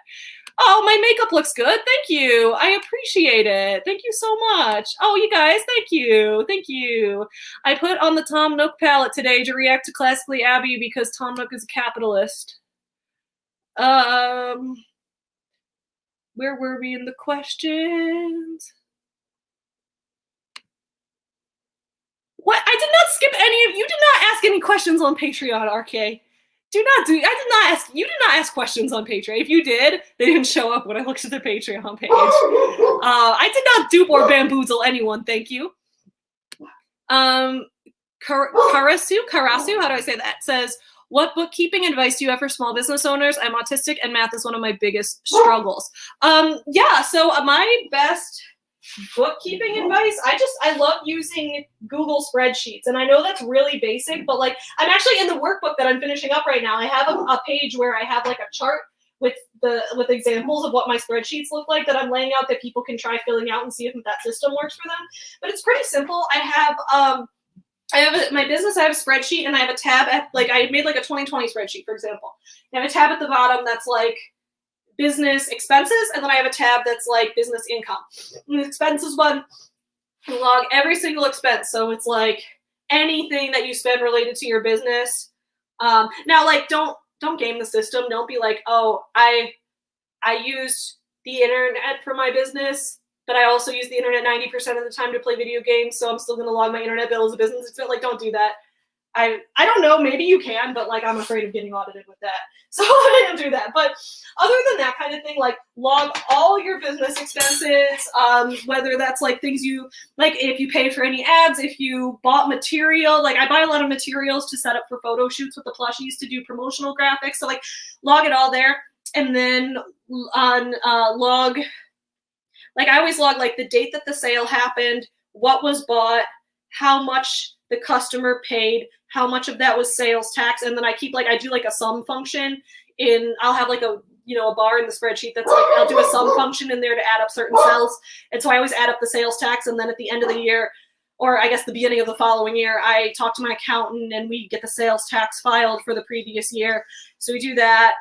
Oh, my makeup looks good. Thank you. I appreciate it. Thank you so much. Oh, you guys, thank you. Thank you. I put on the Tom Nook palette today to react to Classically Abby because Tom Nook is a capitalist. Where were we in the questions? What? I did not skip any of you. Did not ask any questions on Patreon, RK. I did not ask. You did not ask questions on Patreon. If you did, they didn't show up when I looked at the Patreon page. I did not dupe or bamboozle anyone. Thank you. Karasu, how do I say that? Says, what bookkeeping advice do you have for small business owners? I'm autistic and math is one of my biggest struggles. So my best bookkeeping advice, I love using Google spreadsheets. And I know that's really basic, but, like, I'm actually in the workbook that I'm finishing up right now. I have a page where I have, like, a chart with examples of what my spreadsheets look like that I'm laying out that people can try filling out and see if that system works for them. But it's pretty simple. I have my business, I have a spreadsheet, and I have a tab at, like, I made, like, a 2020 spreadsheet, for example. I have a tab at the bottom that's, like, business expenses, and then I have a tab that's, like, business income. And the expenses one, you log every single expense. So it's, like, anything that you spend related to your business. Now, like, don't game the system. Don't be like, oh, I used the internet for my business. but I also use the internet 90% of the time to play video games, so I'm still going to log my internet bill as a business expense. Like, don't do that. I don't know, maybe you can, but like I'm afraid of getting audited with that. So I didn't do that. But other than that kind of thing, like log all your business expenses, whether that's like things you, like if you pay for any ads, if you bought material, like I buy a lot of materials to set up for photo shoots with the plushies to do promotional graphics. So like log it all there. And then on log, like I always log like the date that the sale happened, what was bought, how much the customer paid, how much of that was sales tax, and then I keep like, I do like a sum function in, I'll have like a, you know, a bar in the spreadsheet that's like, I'll do a sum function in there to add up certain cells. And so I always add up the sales tax, and then at the end of the year, or I guess the beginning of the following year, I talk to my accountant and we get the sales tax filed for the previous year. So we do that.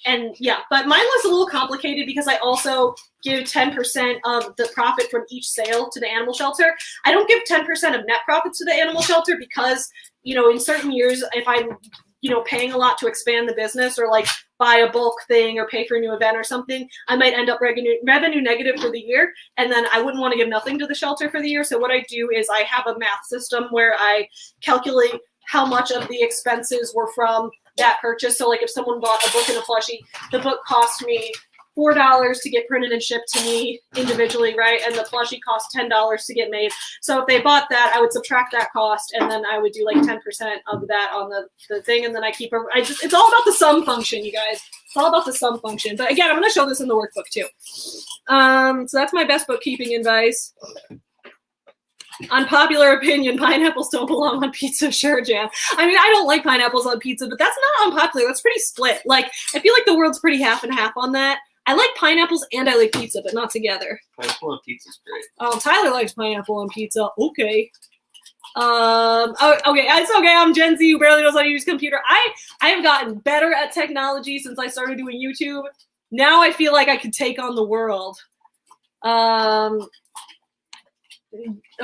And yeah, but mine was a little complicated because I also give 10% of the profit from each sale to the animal shelter. I don't give 10% of net profits to the animal shelter because, you know, in certain years, if I'm, you know, paying a lot to expand the business or like buy a bulk thing or pay for a new event or something, I might end up revenue negative for the year. And then I wouldn't want to give nothing to the shelter for the year. So what I do is I have a math system where I calculate how much of the expenses were from that purchase. So like if someone bought a book and a plushie, the book cost me $4 to get printed and shipped to me individually, right? And the plushie cost $10 to get made. So if they bought that, I would subtract that cost, and then I would do like 10% of that on the thing, and then I keep it's all about the sum function, you guys. It's all about the sum function. But again, I'm going to show this in the workbook too. So that's my best bookkeeping advice. Unpopular opinion, pineapples don't belong on pizza. Sure, Jan. I mean, I don't like pineapples on pizza, but that's not unpopular. That's pretty split. Like, I feel like the world's pretty half and half on that. I like pineapples and I like pizza, but not together. Pineapple on pizza's great. Oh, Tyler likes pineapple on pizza. Okay. Okay, it's okay. I'm Gen Z who barely knows how to use a computer. I have gotten better at technology since I started doing YouTube. Now I feel like I could take on the world. A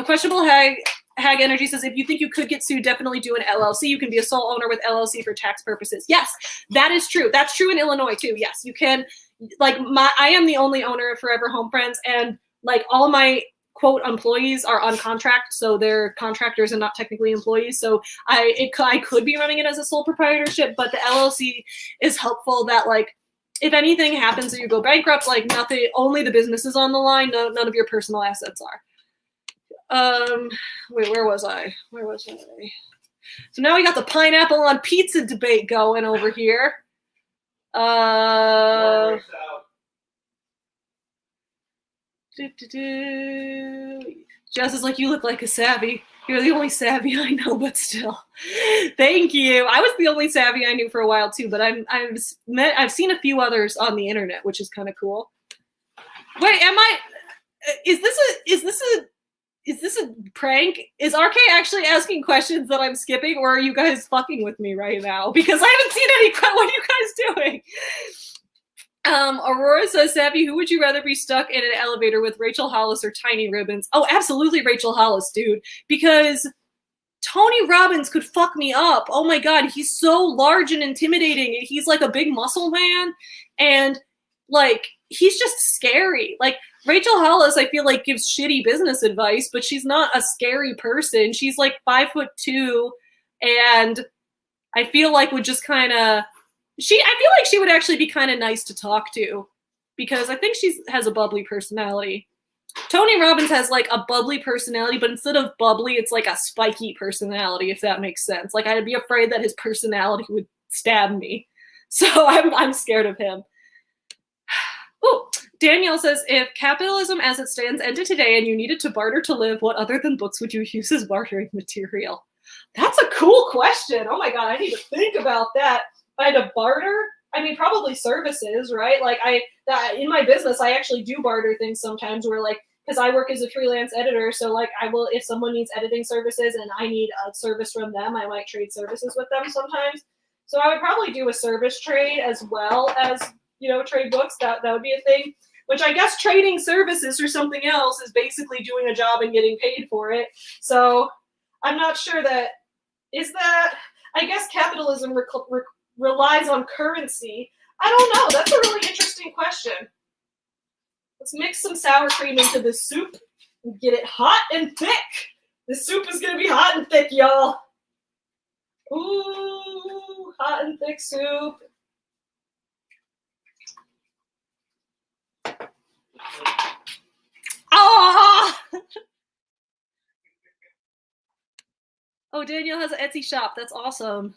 questionable hag energy says, if you think you could get sued, definitely do an LLC. You can be a sole owner with LLC for tax purposes. Yes, that is true. That's true in Illinois too. Yes, you can. Like I am the only owner of Forever Home Friends, and like all of my quote employees are on contract, so they're contractors and not technically employees. So I could be running it as a sole proprietorship, but the LLC is helpful that like if anything happens or you go bankrupt, like nothing, only the business is on the line. None of your personal assets are. Wait, where was I? So now we got the pineapple on pizza debate going over here. Jess is like, you look like a savvy. You're the only savvy I know, but still. Thank you. I was the only savvy I knew for a while too, but I've seen a few others on the internet, which is kind of cool. Wait, is this a prank? Is RK actually asking questions that I'm skipping, or are you guys fucking with me right now? Because I haven't seen any. What are you guys doing? Aurora says, Savvy, who would you rather be stuck in an elevator with, Rachel Hollis or Tiny Ribbons? Oh, absolutely Rachel Hollis, dude. Because Tony Robbins could fuck me up. Oh my God, he's so large and intimidating. He's like a big muscle man. And like, he's just scary. Like, Rachel Hollis, I feel like, gives shitty business advice, but she's not a scary person. She's like 5'2", and I feel like would just kind of, I feel like she would actually be kind of nice to talk to, because I think she has a bubbly personality. Tony Robbins has like a bubbly personality, but instead of bubbly, it's like a spiky personality, if that makes sense. Like, I'd be afraid that his personality would stab me. So I'm scared of him. Oh, Danielle says, if capitalism as it stands ended today and you needed to barter to live, what other than books would you use as bartering material? That's a cool question. Oh my God, I need to think about that. If I had to barter, I mean, probably services, right? Like in my business, I actually do barter things sometimes where like, because I work as a freelance editor. So like I will, if someone needs editing services and I need a service from them, I might trade services with them sometimes. So I would probably do a service trade as well as, trade books. That would be a thing, which I guess trading services or something else is basically doing a job and getting paid for it. So I'm not sure I guess capitalism relies on currency. I don't know. That's a really interesting question. Let's mix some sour cream into this soup and get it hot and thick. This soup is gonna be hot and thick, y'all. Ooh, hot and thick soup. Oh! Oh, Danielle has an Etsy shop. That's awesome.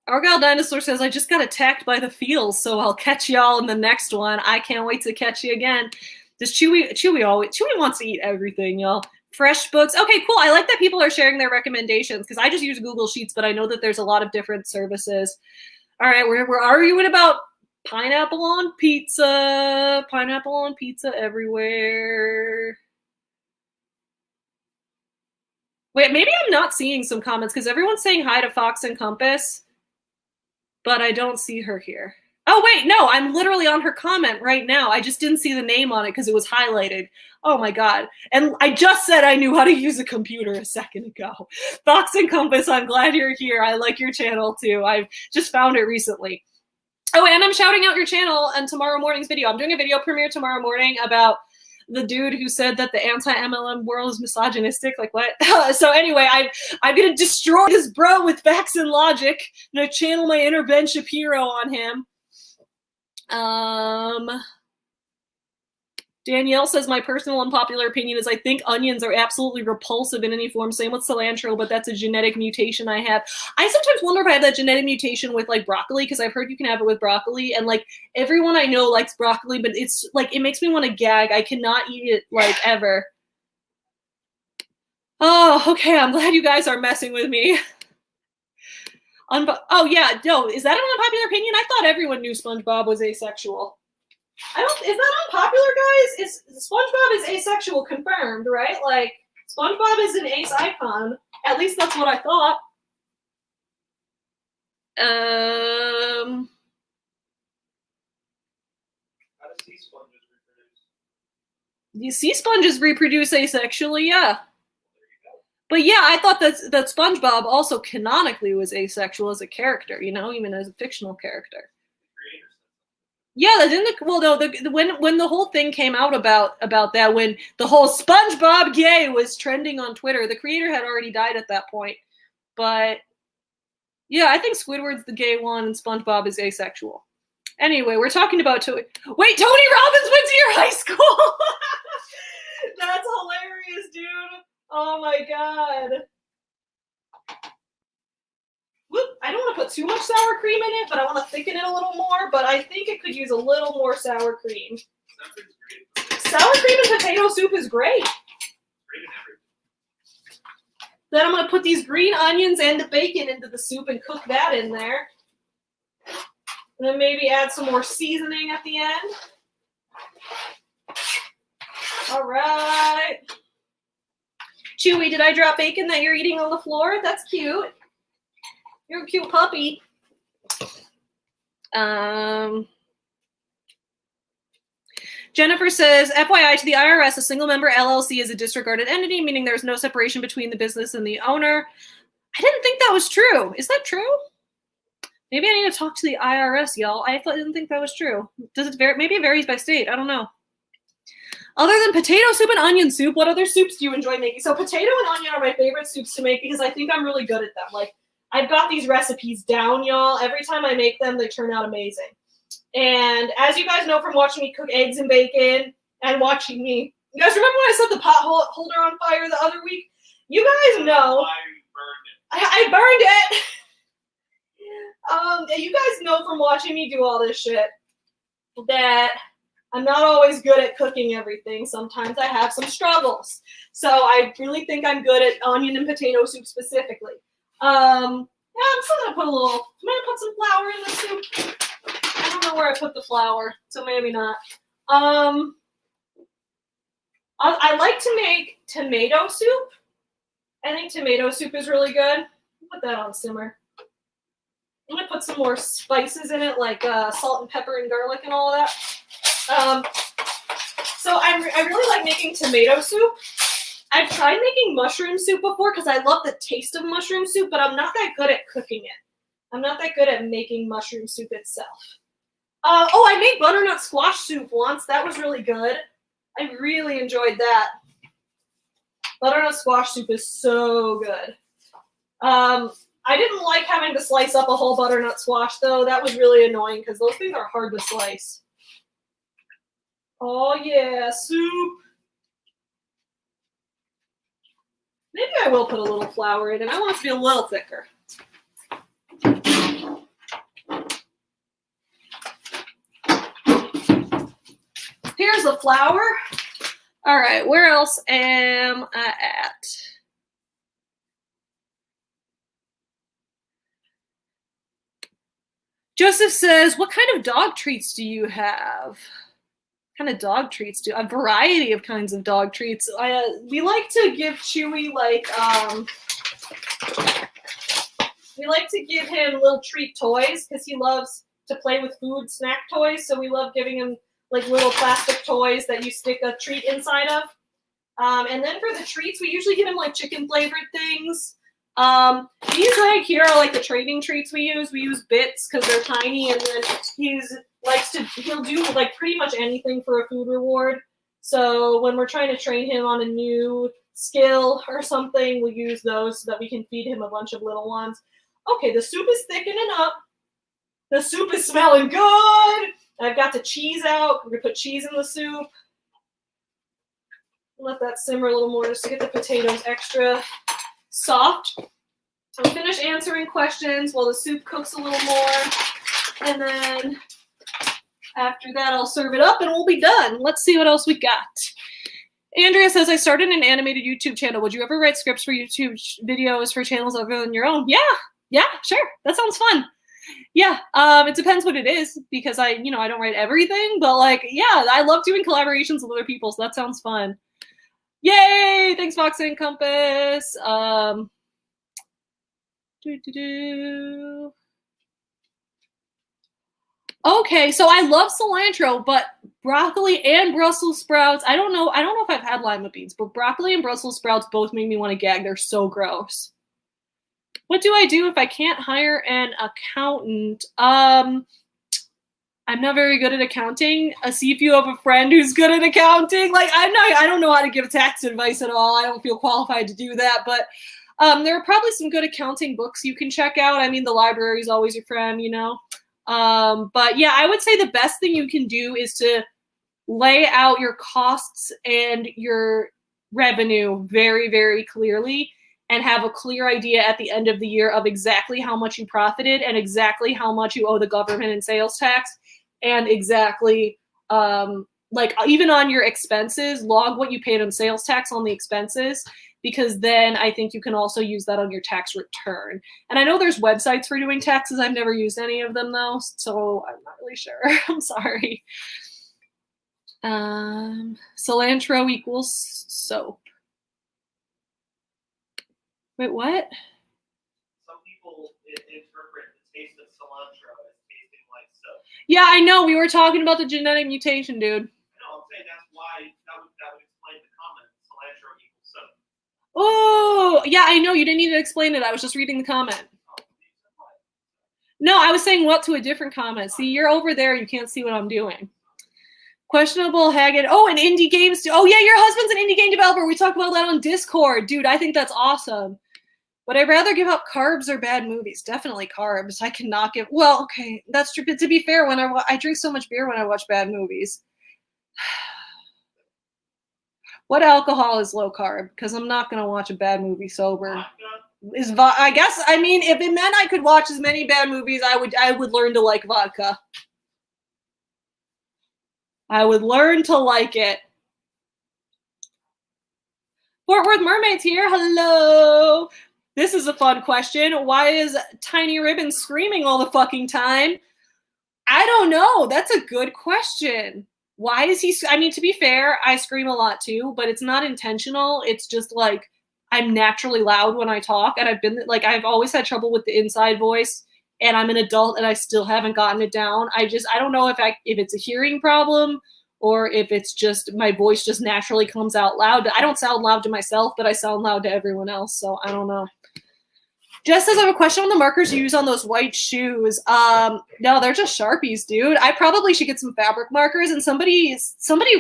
Argyle Dinosaur says, I just got attacked by the feels, so I'll catch y'all in the next one. I can't wait to catch you again. Does Chewy wants to eat everything, y'all. Fresh books. Okay, cool. I like that people are sharing their recommendations because I just use Google Sheets, but I know that there's a lot of different services. All right, we're arguing about pineapple on pizza. Pineapple on pizza everywhere. Wait, maybe I'm not seeing some comments because everyone's saying hi to Fox and Compass, but I don't see her here. Oh, wait, no, I'm literally on her comment right now. I just didn't see the name on it because it was highlighted. Oh, my God. And I just said I knew how to use a computer a second ago. Fox and Compass, I'm glad you're here. I like your channel, too. I've just found it recently. Oh, and I'm shouting out your channel on tomorrow morning's video. I'm doing a video premiere tomorrow morning about the dude who said that the anti-MLM world is misogynistic. Like, what? So anyway, I'm going to destroy this bro with facts and logic. I'm going to channel my inner Ben Shapiro on him. Danielle says, my personal unpopular opinion is I think onions are absolutely repulsive in any form. Same with cilantro, but that's a genetic mutation I have. I sometimes wonder if I have that genetic mutation with like broccoli, because I've heard you can have it with broccoli. And like everyone I know likes broccoli, but it's like, it makes me want to gag. I cannot eat it like ever. Oh, okay. I'm glad you guys are messing with me. Oh yeah, no, is that an unpopular opinion? I thought everyone knew SpongeBob was asexual. Is that unpopular, guys? SpongeBob is asexual confirmed, right? Like, SpongeBob is an ace icon. At least that's what I thought. How do sea sponges reproduce? Sea sponges reproduce asexually, yeah. But yeah, I thought that SpongeBob also canonically was asexual as a character, you know, even as a fictional character. Yeah, that didn't. Well, no. When the whole thing came out about that, when the whole SpongeBob gay was trending on Twitter, the creator had already died at that point. But yeah, I think Squidward's the gay one and SpongeBob is asexual. Anyway, we're talking about Wait, Tony Robbins went to your high school. That's hilarious, dude. Oh my God. I don't want to put too much sour cream in it, but I want to thicken it a little more. But I think it could use a little more sour cream. Sour cream and potato soup is great. Then I'm going to put these green onions and the bacon into the soup and cook that in there. And then maybe add some more seasoning at the end. All right. Chewy, did I drop bacon that you're eating on the floor? That's cute. You're a cute puppy. Jennifer says, FYI to the IRS, a single member LLC is a disregarded entity, meaning there's no separation between the business and the owner. I didn't think that was true. Is that true? Maybe I need to talk to the IRS, y'all. I didn't think that was true. Does it vary? Maybe it varies by state. I don't know. Other than potato soup and onion soup, what other soups do you enjoy making? So potato and onion are my favorite soups to make because I think I'm really good at them. Like, I've got these recipes down, y'all. Every time I make them, they turn out amazing. And as you guys know from watching me cook eggs and bacon and watching me, you guys remember when I set the pot holder on fire the other week? You guys know. I burned it. You guys know from watching me do all this shit that I'm not always good at cooking everything. Sometimes I have some struggles. So I really think I'm good at onion and potato soup specifically. Yeah, I'm still gonna put I'm gonna put some flour in the soup. I don't know where I put the flour, so maybe not. I like to make tomato soup. I think tomato soup is really good. Put that on simmer. I'm gonna put some more spices in it, like salt and pepper and garlic and all of that. So I really like making tomato soup. I've tried making mushroom soup before because I love the taste of mushroom soup, but I'm not that good at cooking it. I'm not that good at making mushroom soup itself. Oh, I made butternut squash soup once. That was really good. I really enjoyed that. Butternut squash soup is so good. I didn't like having to slice up a whole butternut squash, though. That was really annoying because those things are hard to slice. Oh, yeah, soup. Maybe I will put a little flour in it. I want it to be a little thicker. Here's the flour. All right, where else am I at? Joseph says, what kind of dog treats do you have? What kind of dog treats do a variety of kinds of dog treats. We like to give Chewy we like to give him little treat toys because he loves to play with food snack toys. So we love giving him like little plastic toys that you stick a treat inside of. And then for the treats, we usually give him like chicken flavored things. These right here are like the training treats we use. We use bits because they're tiny, and then he'll do like pretty much anything for a food reward. So when we're trying to train him on a new skill or something, we'll use those so that we can feed him a bunch of little ones. Okay, the soup is thickening up. The soup is smelling good. I've got the cheese out. We're gonna put cheese in the soup. Let that simmer a little more just to get the potatoes extra soft. I'll finish answering questions while the soup cooks a little more. And then after that, I'll serve it up and we'll be done. Let's see what else we got. Andrea says, I started an animated YouTube channel. Would you ever write scripts for YouTube videos for channels other than your own? Yeah, sure. That sounds fun. Yeah, it depends what it is because I don't write everything, but like, yeah, I love doing collaborations with other people, so that sounds fun. Yay! Thanks, Fox and Compass. Okay, so I love cilantro, but broccoli and Brussels sprouts, I don't know if I've had lima beans, but broccoli and Brussels sprouts both make me want to gag. They're so gross. What do I do if I can't hire an accountant? I'm not very good at accounting. See if you have a friend who's good at accounting. Like I don't know how to give tax advice at all. I don't feel qualified to do that, but there are probably some good accounting books you can check out. I mean, the library is always your friend, But yeah, I would say the best thing you can do is to lay out your costs and your revenue very, very clearly and have a clear idea at the end of the year of exactly how much you profited and exactly how much you owe the government in sales tax and exactly like even on your expenses, log what you paid in sales tax on the expenses, because then I think you can also use that on your tax return. And I know there's websites for doing taxes. I've never used any of them though, so I'm not really sure. I'm sorry. Cilantro equals soap. Wait, what? Some people interpret the taste of cilantro as tasting like soap. Yeah, I know. We were talking about the genetic mutation, dude. I know. I'm saying that's why that would explain the comment. Cilantro equals soap. Oh, yeah, I know. You didn't need to explain it. I was just reading the comment. No, I was saying what to a different comment. See, you're over there. You can't see what I'm doing. Questionable Haggard. Oh, an indie games. Oh, yeah, your husband's an indie game developer. We talked about that on Discord. Dude, I think that's awesome. Would I rather give up carbs or bad movies? Definitely carbs. I cannot give. Well, okay, that's true. But to be fair, when I drink so much beer when I watch bad movies. What alcohol is low carb? Because I'm not gonna watch a bad movie sober. I guess. I mean, if it meant I could watch as many bad movies, I would learn to like vodka. I would learn to like it. Fort Worth Mermaids here. Hello. This is a fun question. Why is Tiny Ribbon screaming all the fucking time? I don't know. That's a good question. Why is he? I mean, to be fair, I scream a lot too, but it's not intentional. It's just like I'm naturally loud when I talk, and I've always had trouble with the inside voice, and I'm an adult, and I still haven't gotten it down. I don't know if it's a hearing problem or if it's just my voice just naturally comes out loud. I don't sound loud to myself, but I sound loud to everyone else, so I don't know. Jess says, I have a question on the markers you use on those white shoes. No, they're just Sharpies, dude. I probably should get some fabric markers, and somebody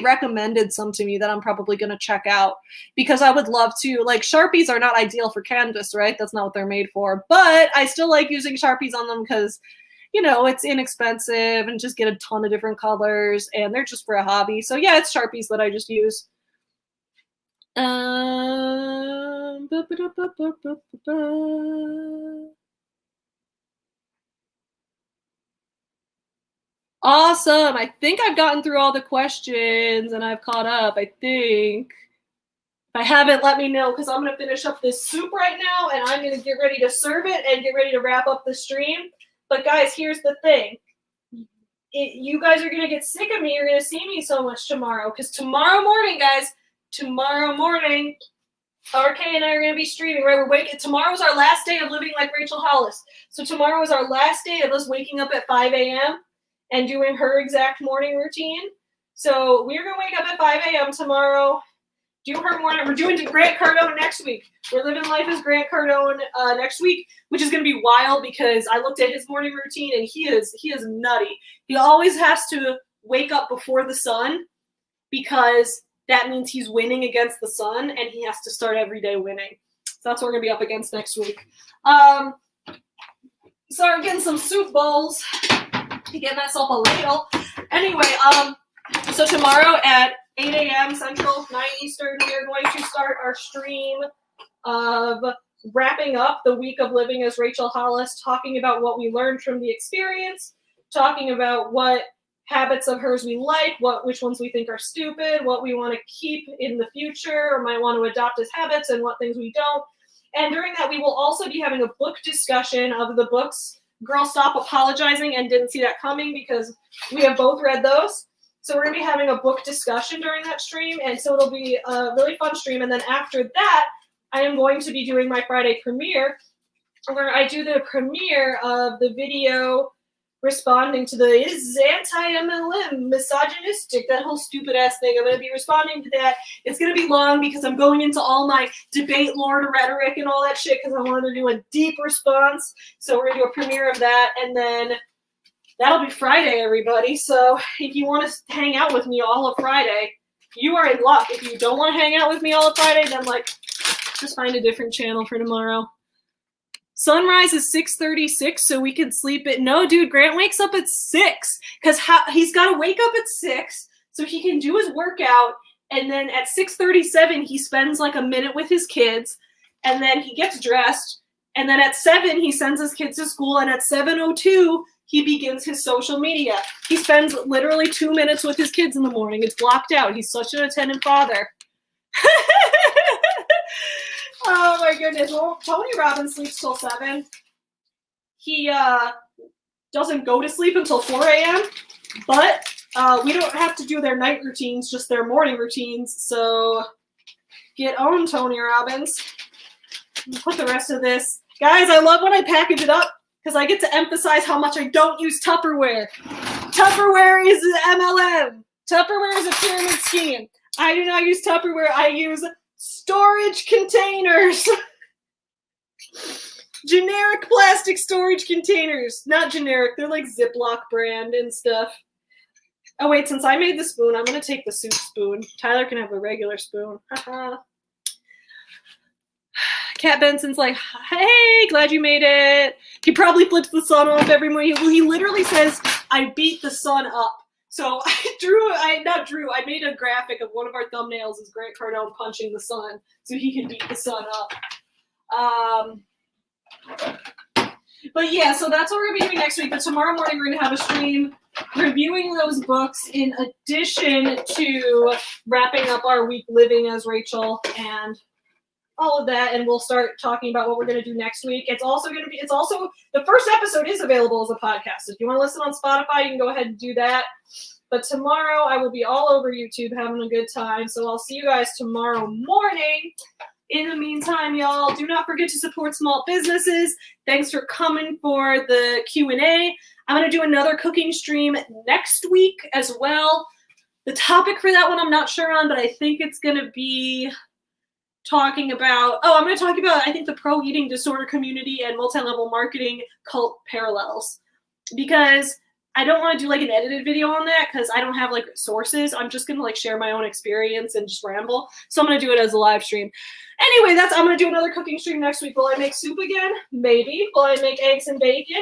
recommended some to me that I'm probably going to check out because I would love to. Like, Sharpies are not ideal for canvas, right? That's not what they're made for. But I still like using Sharpies on them because, you know, it's inexpensive and just get a ton of different colors, and they're just for a hobby. So yeah, it's Sharpies that I just use. Awesome. I think I've gotten through all the questions and I've caught up, I think. If I haven't, let me know because I'm going to finish up this soup right now and I'm going to get ready to serve it and get ready to wrap up the stream. But guys, here's the thing. You guys are going to get sick of me. You're going to see me so much tomorrow because tomorrow morning, guys, RK and I are going to be streaming, right? We're waking. Tomorrow's our last day of living like Rachel Hollis. So tomorrow is our last day of us waking up at 5 a.m. and doing her exact morning routine. So we're going to wake up at 5 a.m. tomorrow, do her morning. We're doing Grant Cardone next week. We're living life as Grant Cardone next week, which is going to be wild because I looked at his morning routine and he is nutty. He always has to wake up before the sun because that means he's winning against the sun and he has to start every day winning. So that's what we're going to be up against next week. So I'm getting some soup bowls to get myself a ladle. Anyway, so tomorrow at 8 a.m. Central, 9 Eastern, we are going to start our stream of wrapping up the week of living as Rachel Hollis, talking about what we learned from the experience, talking about what habits of hers we like, which ones we think are stupid, what we want to keep in the future or might want to adopt as habits, and what things we don't. And during that, we will also be having a book discussion of the books Girl Stop Apologizing and Didn't See That Coming because we have both read those. So we're going to be having a book discussion during that stream, and so it'll be a really fun stream. And then after that, I am going to be doing my Friday premiere where I do the premiere of the video responding to the is anti-MLM, misogynistic, that whole stupid ass thing. I'm going to be responding to that. It's going to be long because I'm going into all my debate lord rhetoric and all that shit because I wanted to do a deep response. So we're going to do a premiere of that, and then that'll be Friday, everybody. So if you want to hang out with me all of Friday, you are in luck. If you don't want to hang out with me all of Friday, then just find a different channel for tomorrow. Sunrise is 6:36, so we can sleep at... No, dude, Grant wakes up at 6 because he's got to wake up at 6 so he can do his workout, and then at 6:37, he spends like a minute with his kids, and then he gets dressed, and then at 7, he sends his kids to school, and at 7:02, he begins his social media. He spends literally 2 minutes with his kids in the morning. It's blocked out. He's such an attentive father. Oh my goodness. Well, Tony Robbins sleeps till 7. He doesn't go to sleep until 4 a.m. But we don't have to do their night routines, just their morning routines. So get on, Tony Robbins. Put the rest of this. Guys, I love when I package it up because I get to emphasize how much I don't use Tupperware. Tupperware is MLM. Tupperware is a pyramid scheme. I do not use Tupperware. I use storage containers. Generic plastic storage containers. Not generic. They're like Ziploc brand and stuff. Oh, wait. Since I made the spoon, I'm going to take the soup spoon. Tyler can have a regular spoon. Cat Benson's like, hey, glad you made it. He probably flips the sun off every morning. He literally says, I beat the sun up. So I made a graphic of one of our thumbnails is Grant Cardone punching the sun so he can beat the sun up. But yeah, so that's what we're going to be doing next week. But tomorrow morning we're going to have a stream reviewing those books in addition to wrapping up our week living as Rachel and all of that, and we'll start talking about what we're going to do next week. It's also the first episode is available as a podcast. If you want to listen on Spotify, you can go ahead and do that. But tomorrow I will be all over YouTube having a good time. So I'll see you guys tomorrow morning. In the meantime, y'all, do not forget to support small businesses. Thanks for coming for the Q&A. I'm going to do another cooking stream next week as well. The topic for that one I'm not sure on, but I think it's going to be talking about, I'm going to talk about, I think, the pro eating disorder community and multi-level marketing cult parallels, because I don't want to do like an edited video on that because I don't have like sources. I'm just going to like share my own experience and just ramble. So I'm going to do it as a live stream. Anyway, I'm going to do another cooking stream next week. Will I make soup again? Maybe. Will I make eggs and bacon?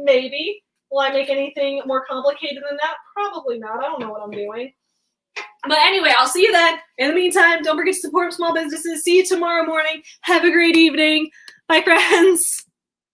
Maybe. Will I make anything more complicated than that? Probably not. I don't know what I'm doing. But anyway, I'll see you then. In the meantime, don't forget to support small businesses. See you tomorrow morning. Have a great evening. Bye, friends.